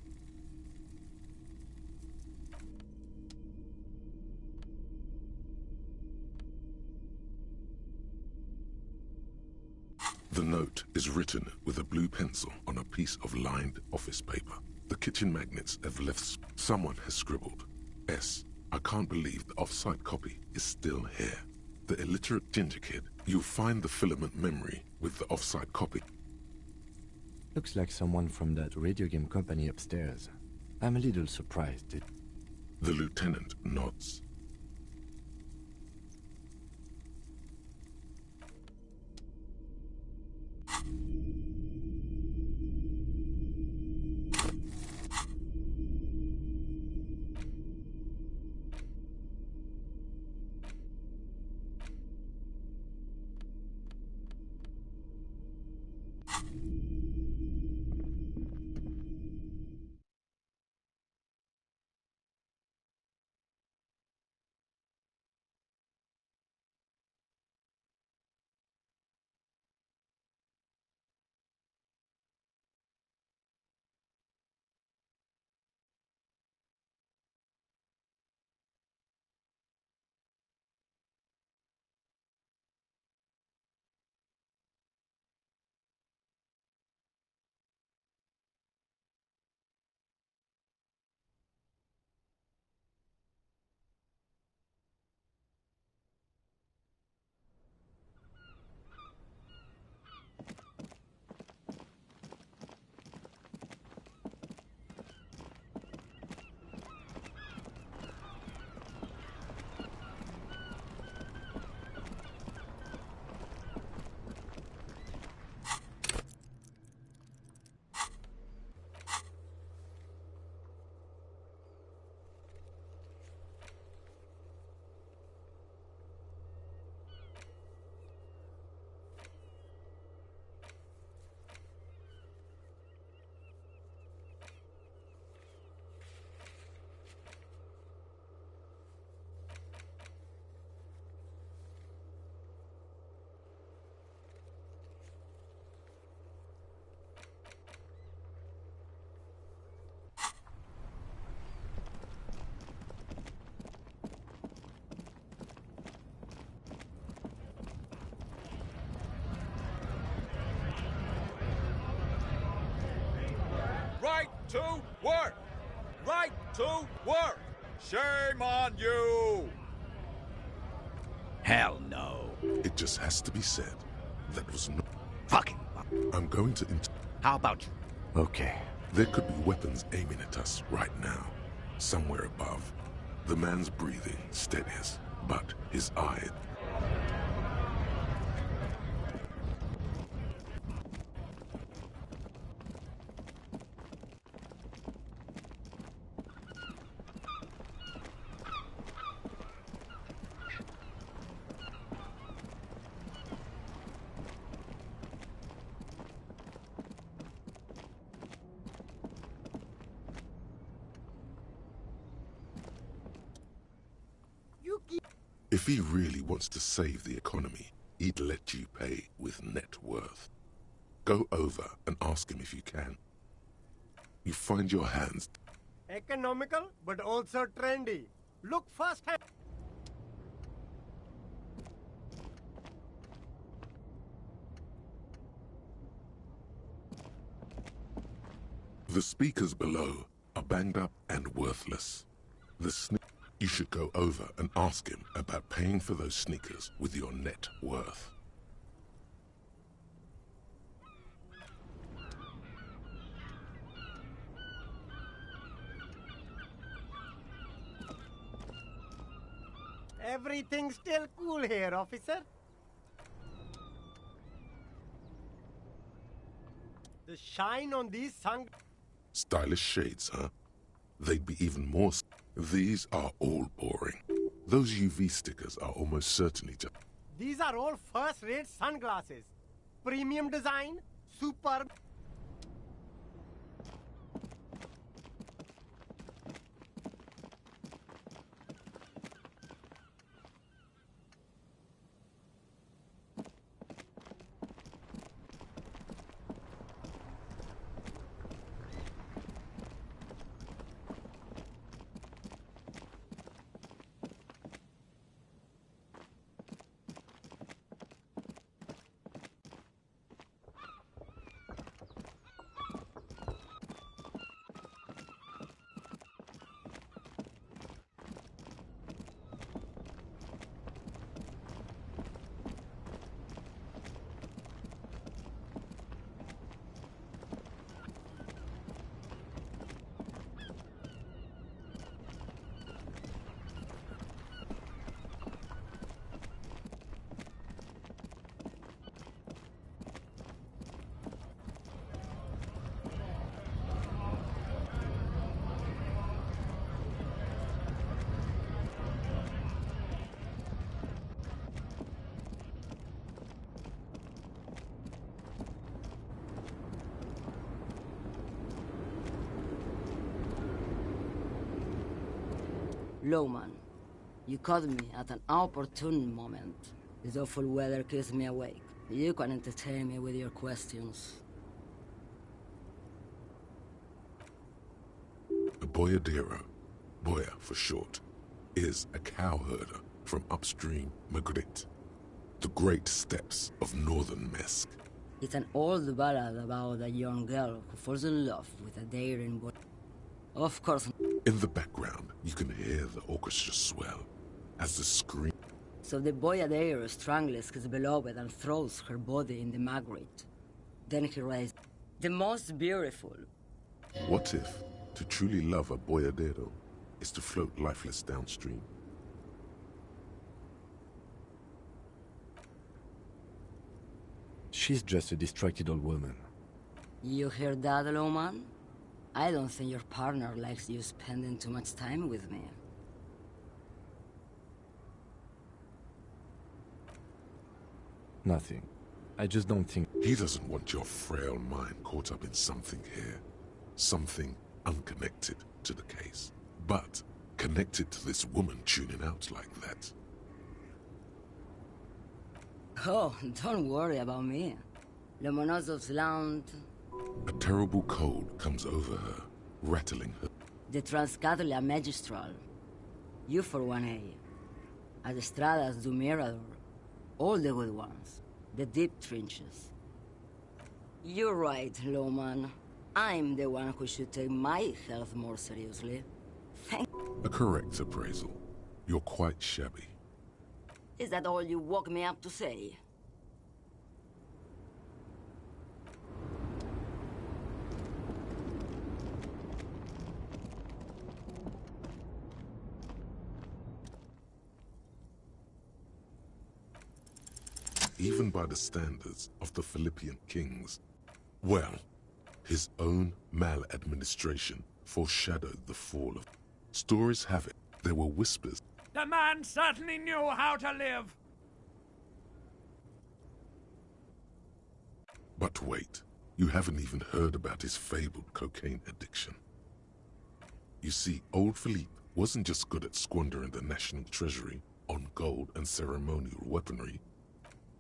The note is written with a blue pencil on a piece of lined office paper. The kitchen magnets have left. Someone has scribbled. S. I can't believe the off-site copy is still here. The illiterate ginger kid. You'll find the filament memory with the off-site copy. Looks like someone from that radio game company upstairs. I'm a little surprised. The lieutenant nods. to work! Right to work! Shame on you! Hell no. It just has to be said. That was not... Fucking... I'm going to... How about you? Okay. There could be weapons aiming at us right now. Somewhere above. The man's breathing steadies, but his eye... If he really wants to save the economy, he'd let you pay with net worth. Go over and ask him if you can. You find your hands... Economical, but also trendy. Look firsthand. The speakers below are banged up and worthless. You should go over and ask him about paying for those sneakers with your net worth. Everything's still cool here, officer. The shine on these Stylish shades, huh? They'd be even more... These are all boring. Those UV stickers are almost certainly just... These are all first-rate sunglasses. Premium design, superb... Lowman, you caught me at an opportune moment. This awful weather keeps me awake. You can entertain me with your questions. A boyadero, Boya for short, is a cowherder from upstream Magritte, the great steppes of northern Mesk. It's an old ballad about a young girl who falls in love with a daring boy. Of course. In the background, you can hear the orchestra swell as the scream. So the boyadero strangles his beloved and throws her body in the Magritte. Then he rises. The most beautiful. What if to truly love a boyadero is to float lifeless downstream? She's just a distracted old woman. You hear that, Lowman? I don't think your partner likes you spending too much time with me. Nothing. I just don't think... He doesn't want your frail mind caught up in something here. Something unconnected to the case. But connected to this woman tuning out like that. Oh, don't worry about me. Lomonosov's land... A terrible cold comes over her, rattling her. The Transcatolia Magistral. You for 1A. Adestradas do Mirador. All the good ones. The deep trenches. You're right, Lowman. I'm the one who should take my health more seriously. Thank. A correct appraisal. You're quite shabby. Is that all you woke me up to say? Even by the standards of the Philippian kings, well, his own maladministration foreshadowed the fall of... Stories have it, there were whispers. The man certainly knew how to live. But wait, you haven't even heard about his fabled cocaine addiction. You see, old Philippe wasn't just good at squandering the national treasury on gold and ceremonial weaponry.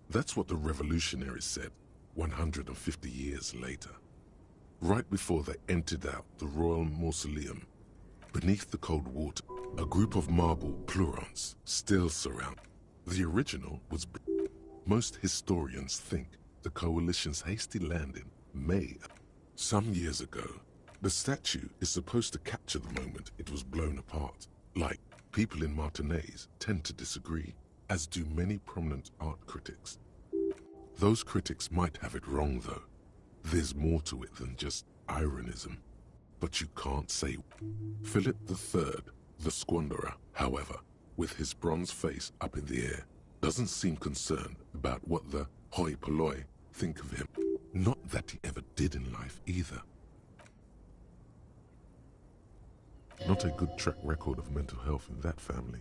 That's what the revolutionaries said 150 years later. Right before they emptied out the royal mausoleum, beneath the cold water, a group of marble pleurons still surround. The original was... Most historians think the coalition's hasty landing may... Some years ago, the statue is supposed to capture the moment it was blown apart. Like, people in Martinaise tend to disagree, as do many prominent art critics. Those critics might have it wrong, though. There's more to it than just ironism. But you can't say. Philip III, the squanderer, however, with his bronze face up in the air, doesn't seem concerned about what the hoi polloi think of him. Not that he ever did in life, either. Not a good track record of mental health in that family.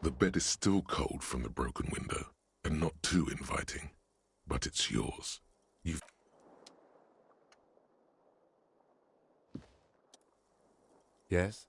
The bed is still cold from the broken window, and not too inviting. But it's yours. You've... Yes?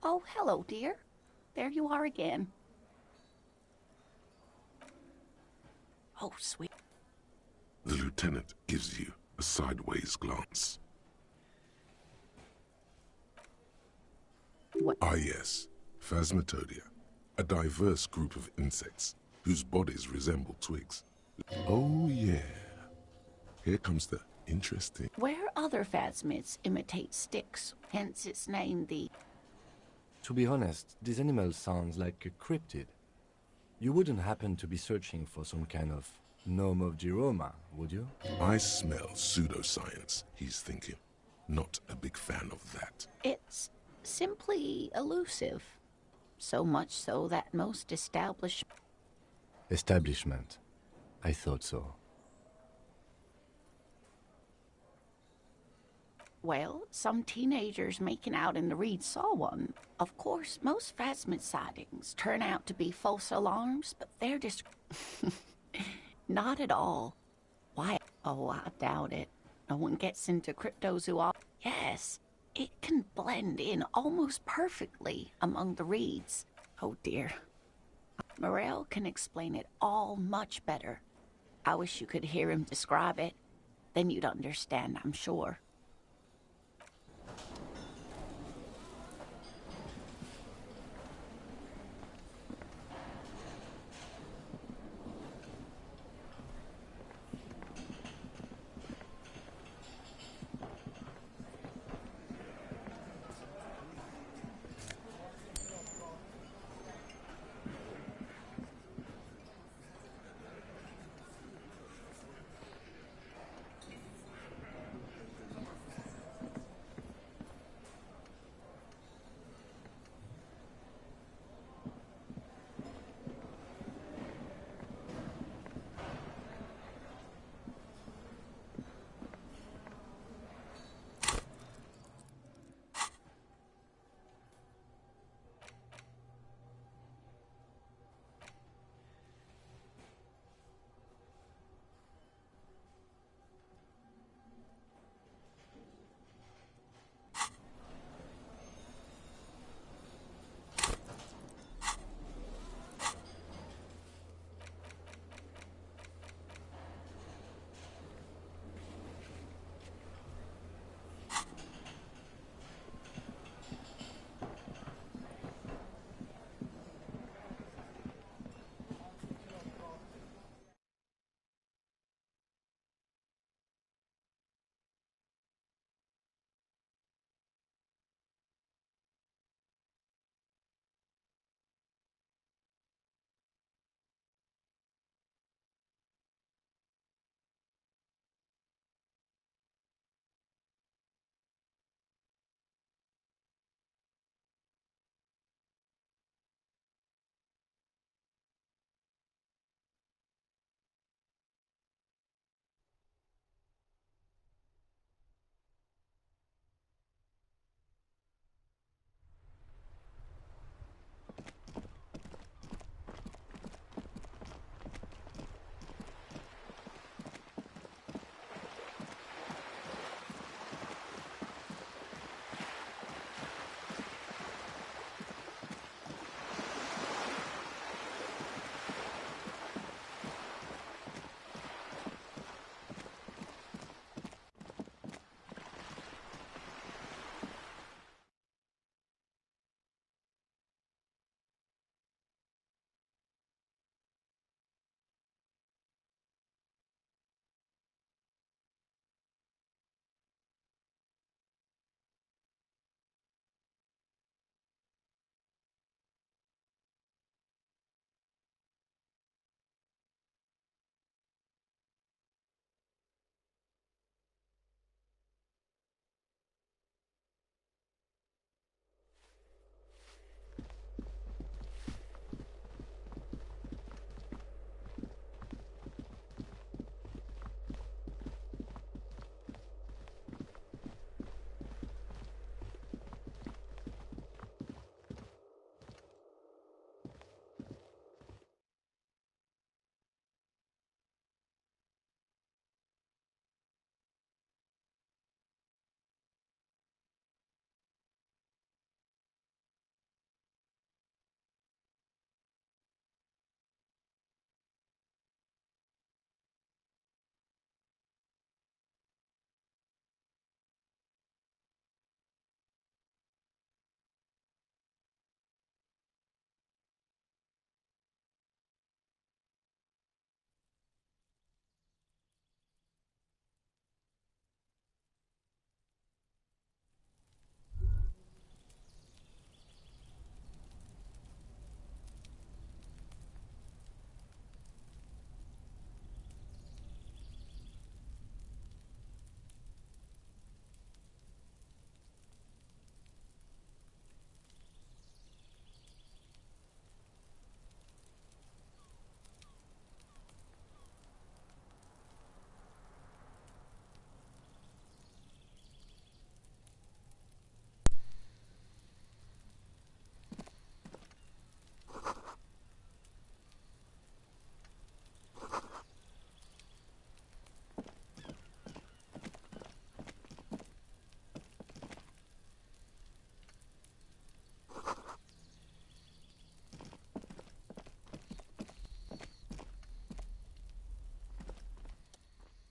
Oh, hello, dear. There you are again. Oh, sweet. The lieutenant gives you a sideways glance. What? Ah yes, Phasmatodea, a diverse group of insects whose bodies resemble twigs. Oh yeah, here comes the interesting. Where other phasmids imitate sticks, hence its name the... To be honest, this animal sounds like a cryptid. You wouldn't happen to be searching for some kind of gnome of Giroma, would you? I smell pseudoscience, he's thinking. Not a big fan of that. It's simply elusive. So much so that most Establishment. I thought so. Well, some teenagers making out in the reed saw one. Of course, most phasmid sightings turn out to be false alarms, but they're just... Not at all. Why? Oh, I doubt it. No one gets into cryptozoology. Yes, it can blend in almost perfectly among the reeds. Oh dear. Morel can explain it all much better. I wish you could hear him describe it. Then you'd understand, I'm sure.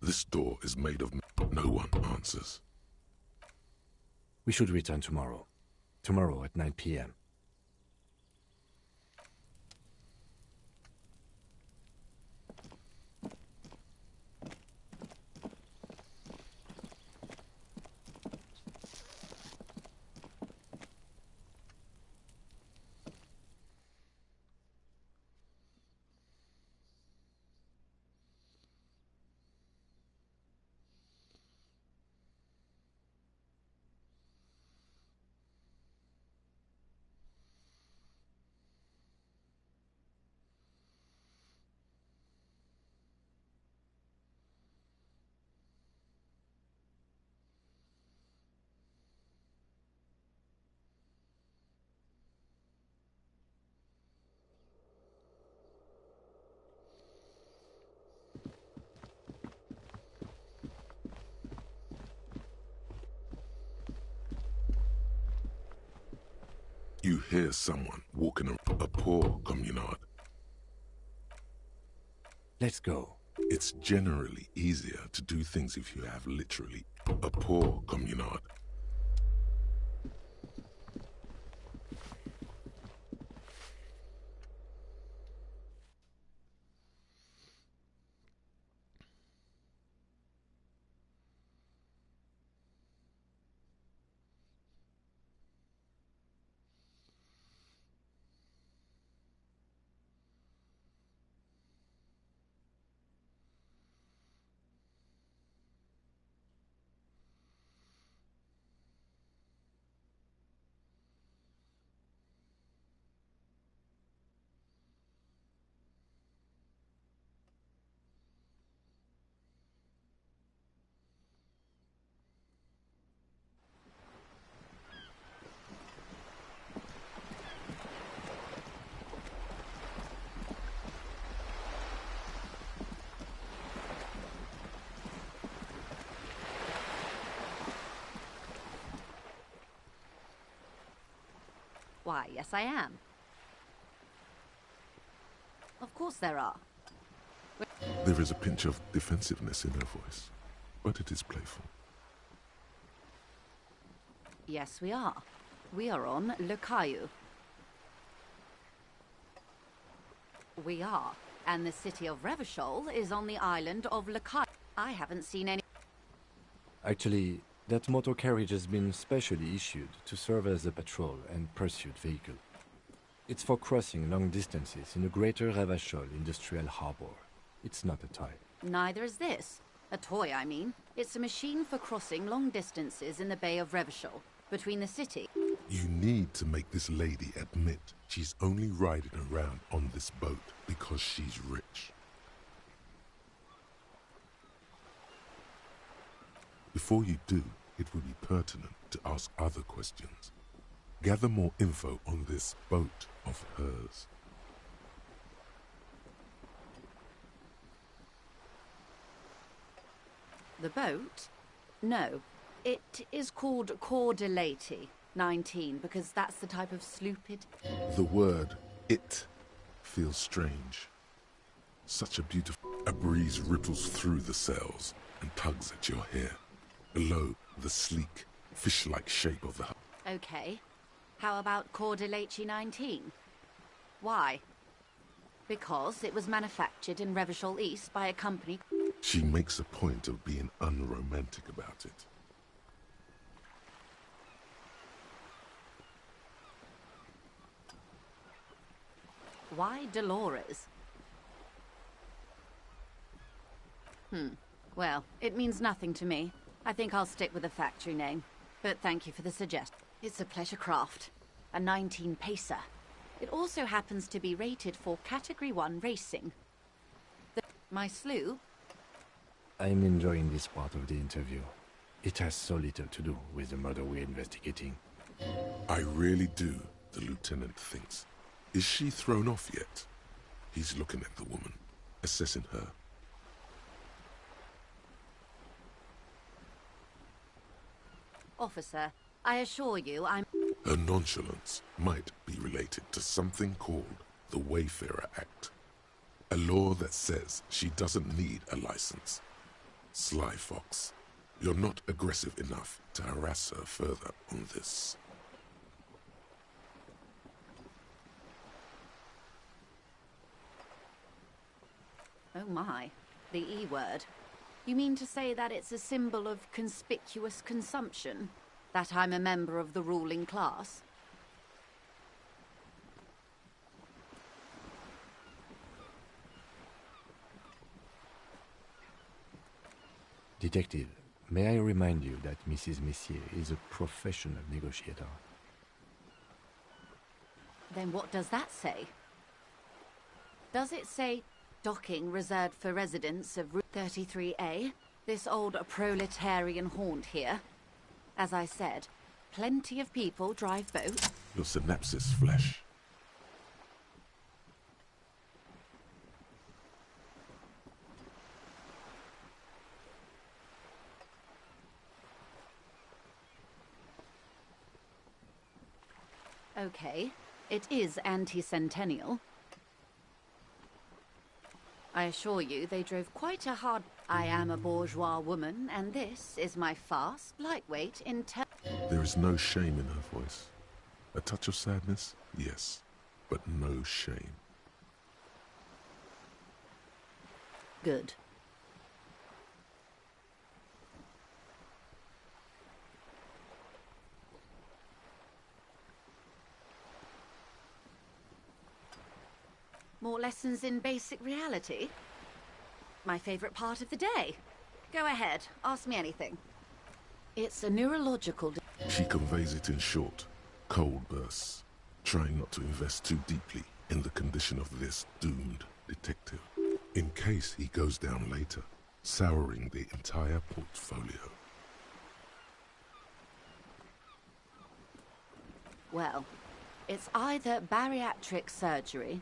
This door is made of... No one answers. We should return tomorrow. Tomorrow at 9 p.m. You hear someone walking a poor communard. Let's go. It's generally easier to do things if you have literally a poor communard. Why, yes I am. Of course there are. There is a pinch of defensiveness in her voice, but it is playful. Yes, we are. We are on Le Caillou. We are. And the city of Revachol is on the island of Le Caillou. I haven't seen any... Actually, that motor carriage has been specially issued to serve as a patrol and pursuit vehicle. It's for crossing long distances in the greater Revachol industrial harbor. It's not a toy. Neither is this. A toy, I mean. It's a machine for crossing long distances in the Bay of Revachol, between the city... You need to make this lady admit she's only riding around on this boat because she's rich. Before you do, it would be pertinent to ask other questions. Gather more info on this boat of hers. The boat? No. It is called Grimo 19, because that's the type of sloop it... The word "it" feels strange. Such a beautiful... A breeze ripples through the sails and tugs at your hair. Below, the sleek, fish-like shape of the hull. Okay. How about Grimo 19? Why? Because it was manufactured in Revachol East by a company... She makes a point of being unromantic about it. Why Dolores? Well, it means nothing to me. I think I'll stick with the factory name. But thank you for the suggestion. It's a pleasure craft. A 19 pacer. It also happens to be rated for Category 1 racing. My sloop? I'm enjoying this part of the interview. It has so little to do with the murder we're investigating. I really do, the lieutenant thinks. Is she thrown off yet? He's looking at the woman, assessing her. Officer, I assure you I'm... Her nonchalance might be related to something called the Wayfarer Act. A law that says she doesn't need a license. Sly fox. You're not aggressive enough to harass her further on this. Oh my, the E word. You mean to say that it's a symbol of conspicuous consumption? That I'm a member of the ruling class? Detective, may I remind you that Mrs. Messier is a professional negotiator. Then what does that say? Does it say docking reserved for residents of Route 33A? This old proletarian haunt here. As I said, plenty of people drive boats. Your synapses flesh. Okay, it is anti-centennial. I assure you, they drove quite a hard... I am a bourgeois woman, and this is my fast, lightweight, There is no shame in her voice. A touch of sadness, yes, but no shame. Good. More lessons in basic reality? My favorite part of the day. Go ahead, ask me anything. It's a neurological... She conveys it in short, cold bursts, trying not to invest too deeply in the condition of this doomed detective, in case he goes down later, souring the entire portfolio. Well, it's either bariatric surgery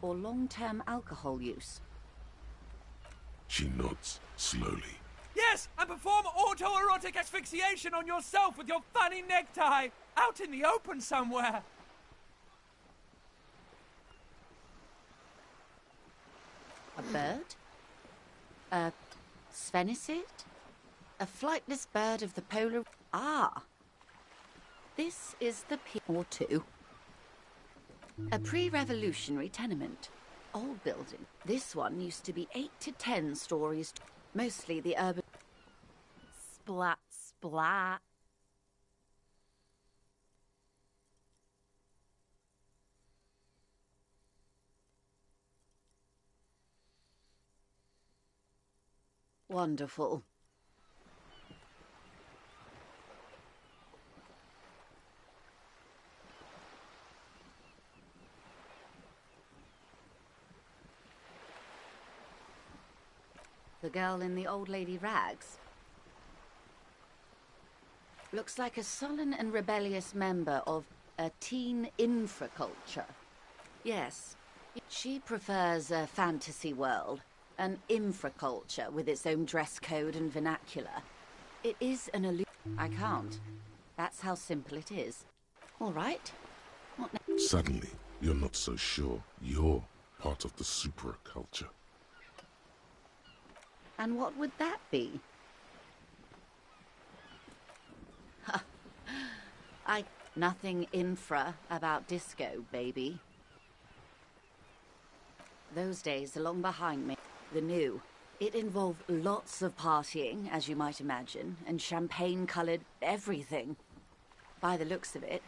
or long-term alcohol use. She nods slowly. Yes, and perform autoerotic asphyxiation on yourself with your funny necktie, out in the open somewhere. A bird? A sphenicid? A flightless bird of the polar... Ah! This is the or two. A pre-revolutionary tenement. Old building. This one used to be 8 to 10 stories. Mostly the urban... Splat, splat. Wonderful. The girl in the old lady rags. Looks like a sullen and rebellious member of a teen infraculture. Yes, she prefers a fantasy world, an infraculture with its own dress code and vernacular. It is an illusion. I can't. That's how simple it is. All right. What next? Suddenly, you're not so sure you're part of the supraculture. And what would that be? Nothing infra about disco, baby. Those days are long behind me. The new. It involved lots of partying, as you might imagine, and champagne-coloured everything. By the looks of it,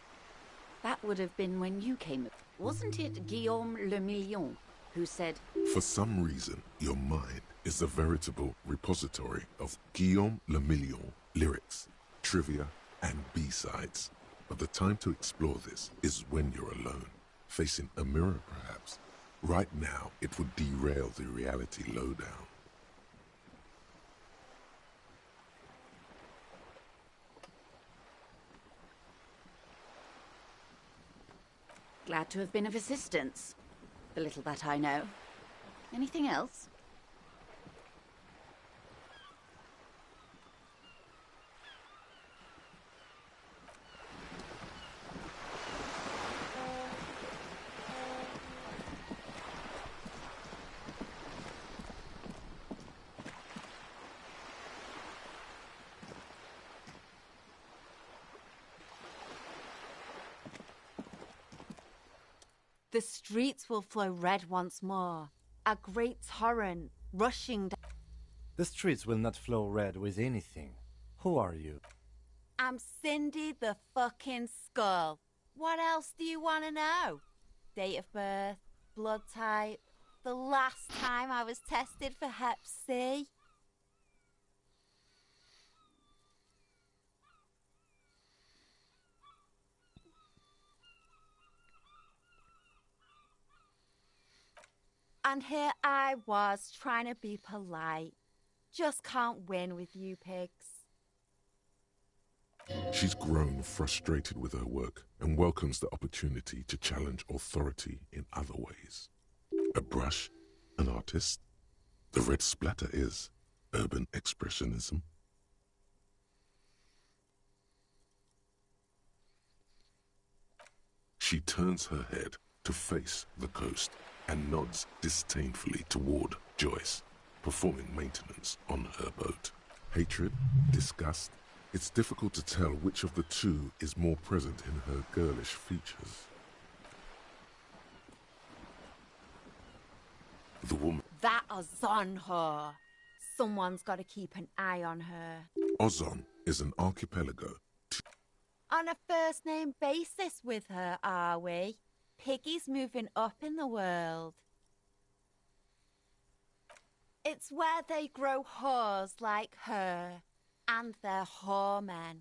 that would have been when you came. Wasn't it Guillaume Lemillion who said... For some reason, your mind is a veritable repository of Guillaume Lemillion lyrics, trivia, and B-sides. But the time to explore this is when you're alone, facing a mirror perhaps. Right now, it would derail the reality lowdown. Glad to have been of assistance. The little that I know. Anything else? The streets will flow red once more. A great torrent rushing down. The streets will not flow red with anything. Who are you? I'm Cindy the fucking Skull. What else do you want to know? Date of birth, blood type, the last time I was tested for Hep C. And here I was trying to be polite. Just can't win with you pigs. She's grown frustrated with her work and welcomes the opportunity to challenge authority in other ways. A brush, an artist. The red splatter is urban expressionism. She turns her head to face the coast and nods disdainfully toward Joyce, performing maintenance on her boat. Hatred, disgust, it's difficult to tell which of the two is more present in her girlish features. The woman... That Ozon whore. Someone's got to keep an eye on her. Ozon is an archipelago. On a first-name basis with her, are we? Piggy's moving up in the world. It's where they grow whores like her. And their whoremen.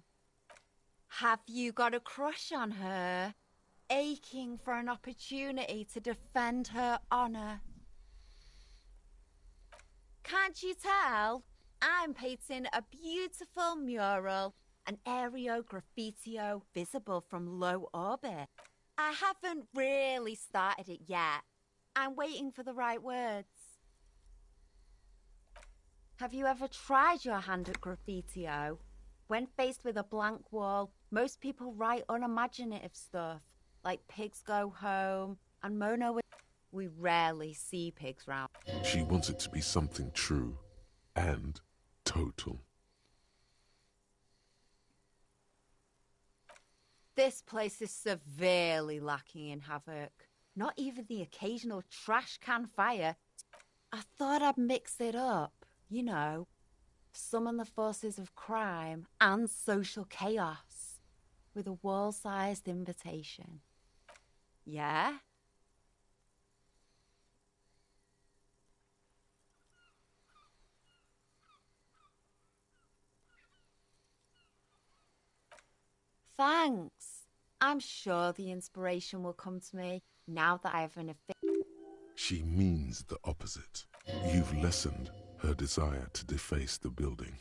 Have you got a crush on her? Aching for an opportunity to defend her honor? Can't you tell? I'm painting a beautiful mural, an aereo graffitio visible from low orbit. I haven't really started it yet. I'm waiting for the right words. Have you ever tried your hand at graffitio? When faced with a blank wall, most people write unimaginative stuff, like pigs go home and Mono. We rarely see pigs round. She wants it to be something true and total. This place is severely lacking in havoc. Not even the occasional trash can fire. I thought I'd mix it up. You know, summon the forces of crime and social chaos with a wall-sized invitation. Yeah? Thanks. I'm sure the inspiration will come to me now that I have an She means the opposite. You've lessened her desire to deface the building.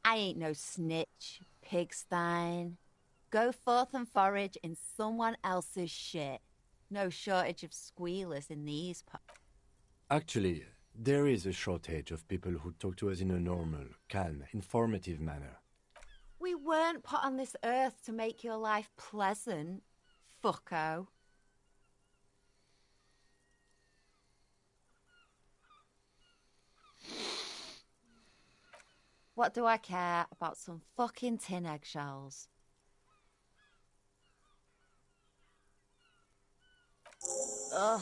I ain't no snitch, pigstein. Go forth and forage in someone else's shit. No shortage of squealers in these parts. Actually, there is a shortage of people who talk to us in a normal, calm, informative manner. We weren't put on this earth to make your life pleasant, fucko. What do I care about some fucking tin eggshells? Ugh,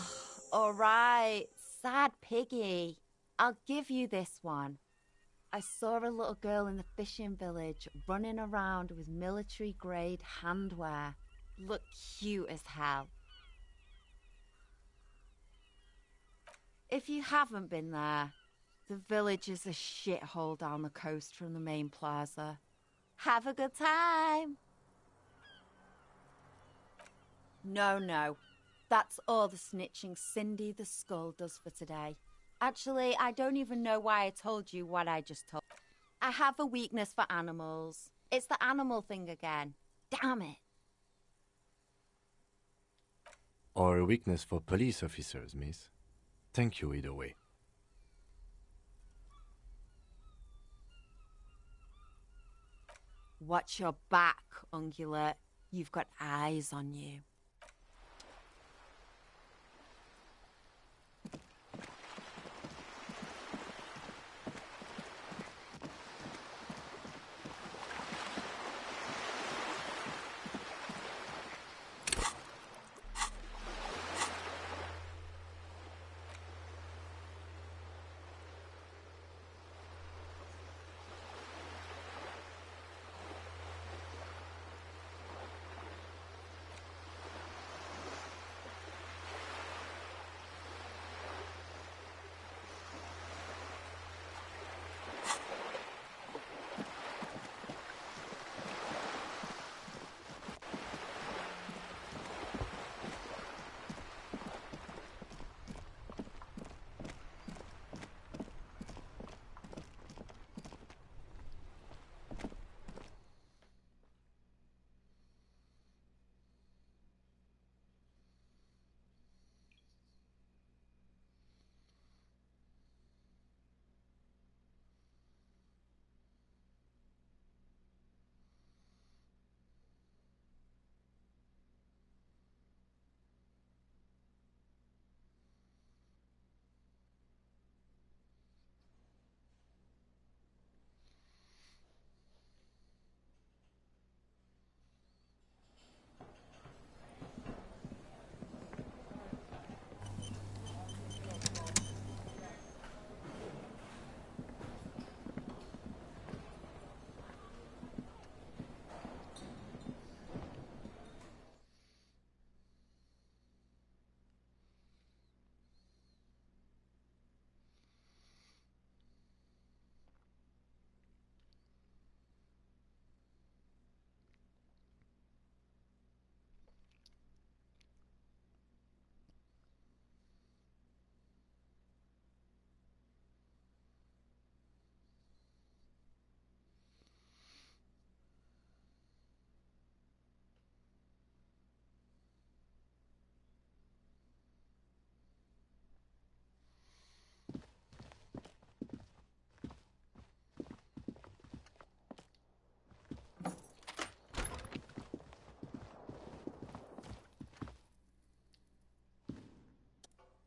alright, sad piggy. I'll give you this one. I saw a little girl in the fishing village running around with military-grade handwear. Looked cute as hell. If you haven't been there, the village is a shithole down the coast from the main plaza. Have a good time! No. That's all the snitching Cindy the Skull does for today. Actually, I don't even know why I told you what I just told. I have a weakness for animals. It's the animal thing again. Damn it. Or a weakness for police officers, miss. Thank you either way. Watch your back, ungulate. You've got eyes on you.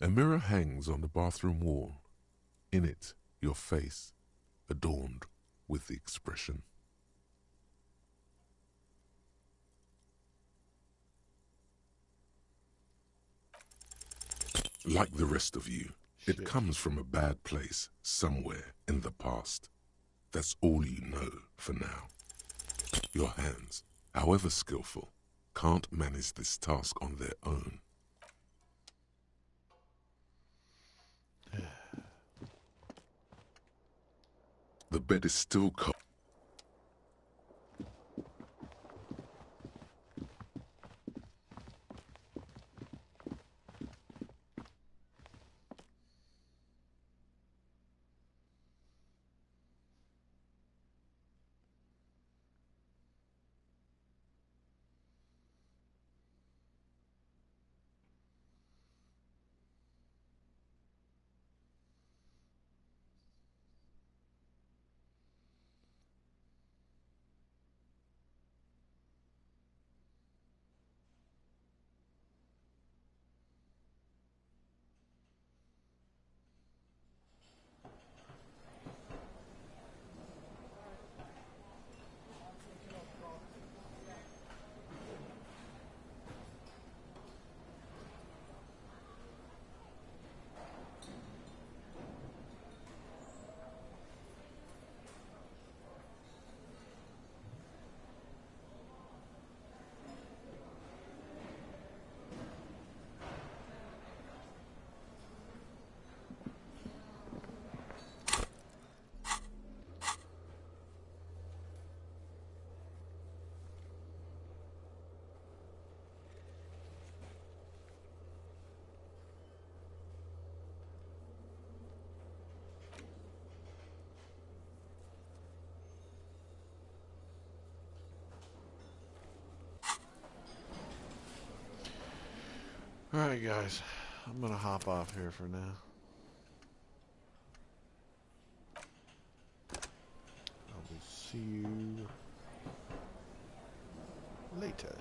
A mirror hangs on the bathroom wall. In it, your face, adorned with the expression. Like the rest of you, it comes from a bad place somewhere in the past. That's all you know for now. Your hands, however skillful, can't manage this task on their own. The bed is still cold. Alright guys, I'm gonna hop off here for now. I will see you later.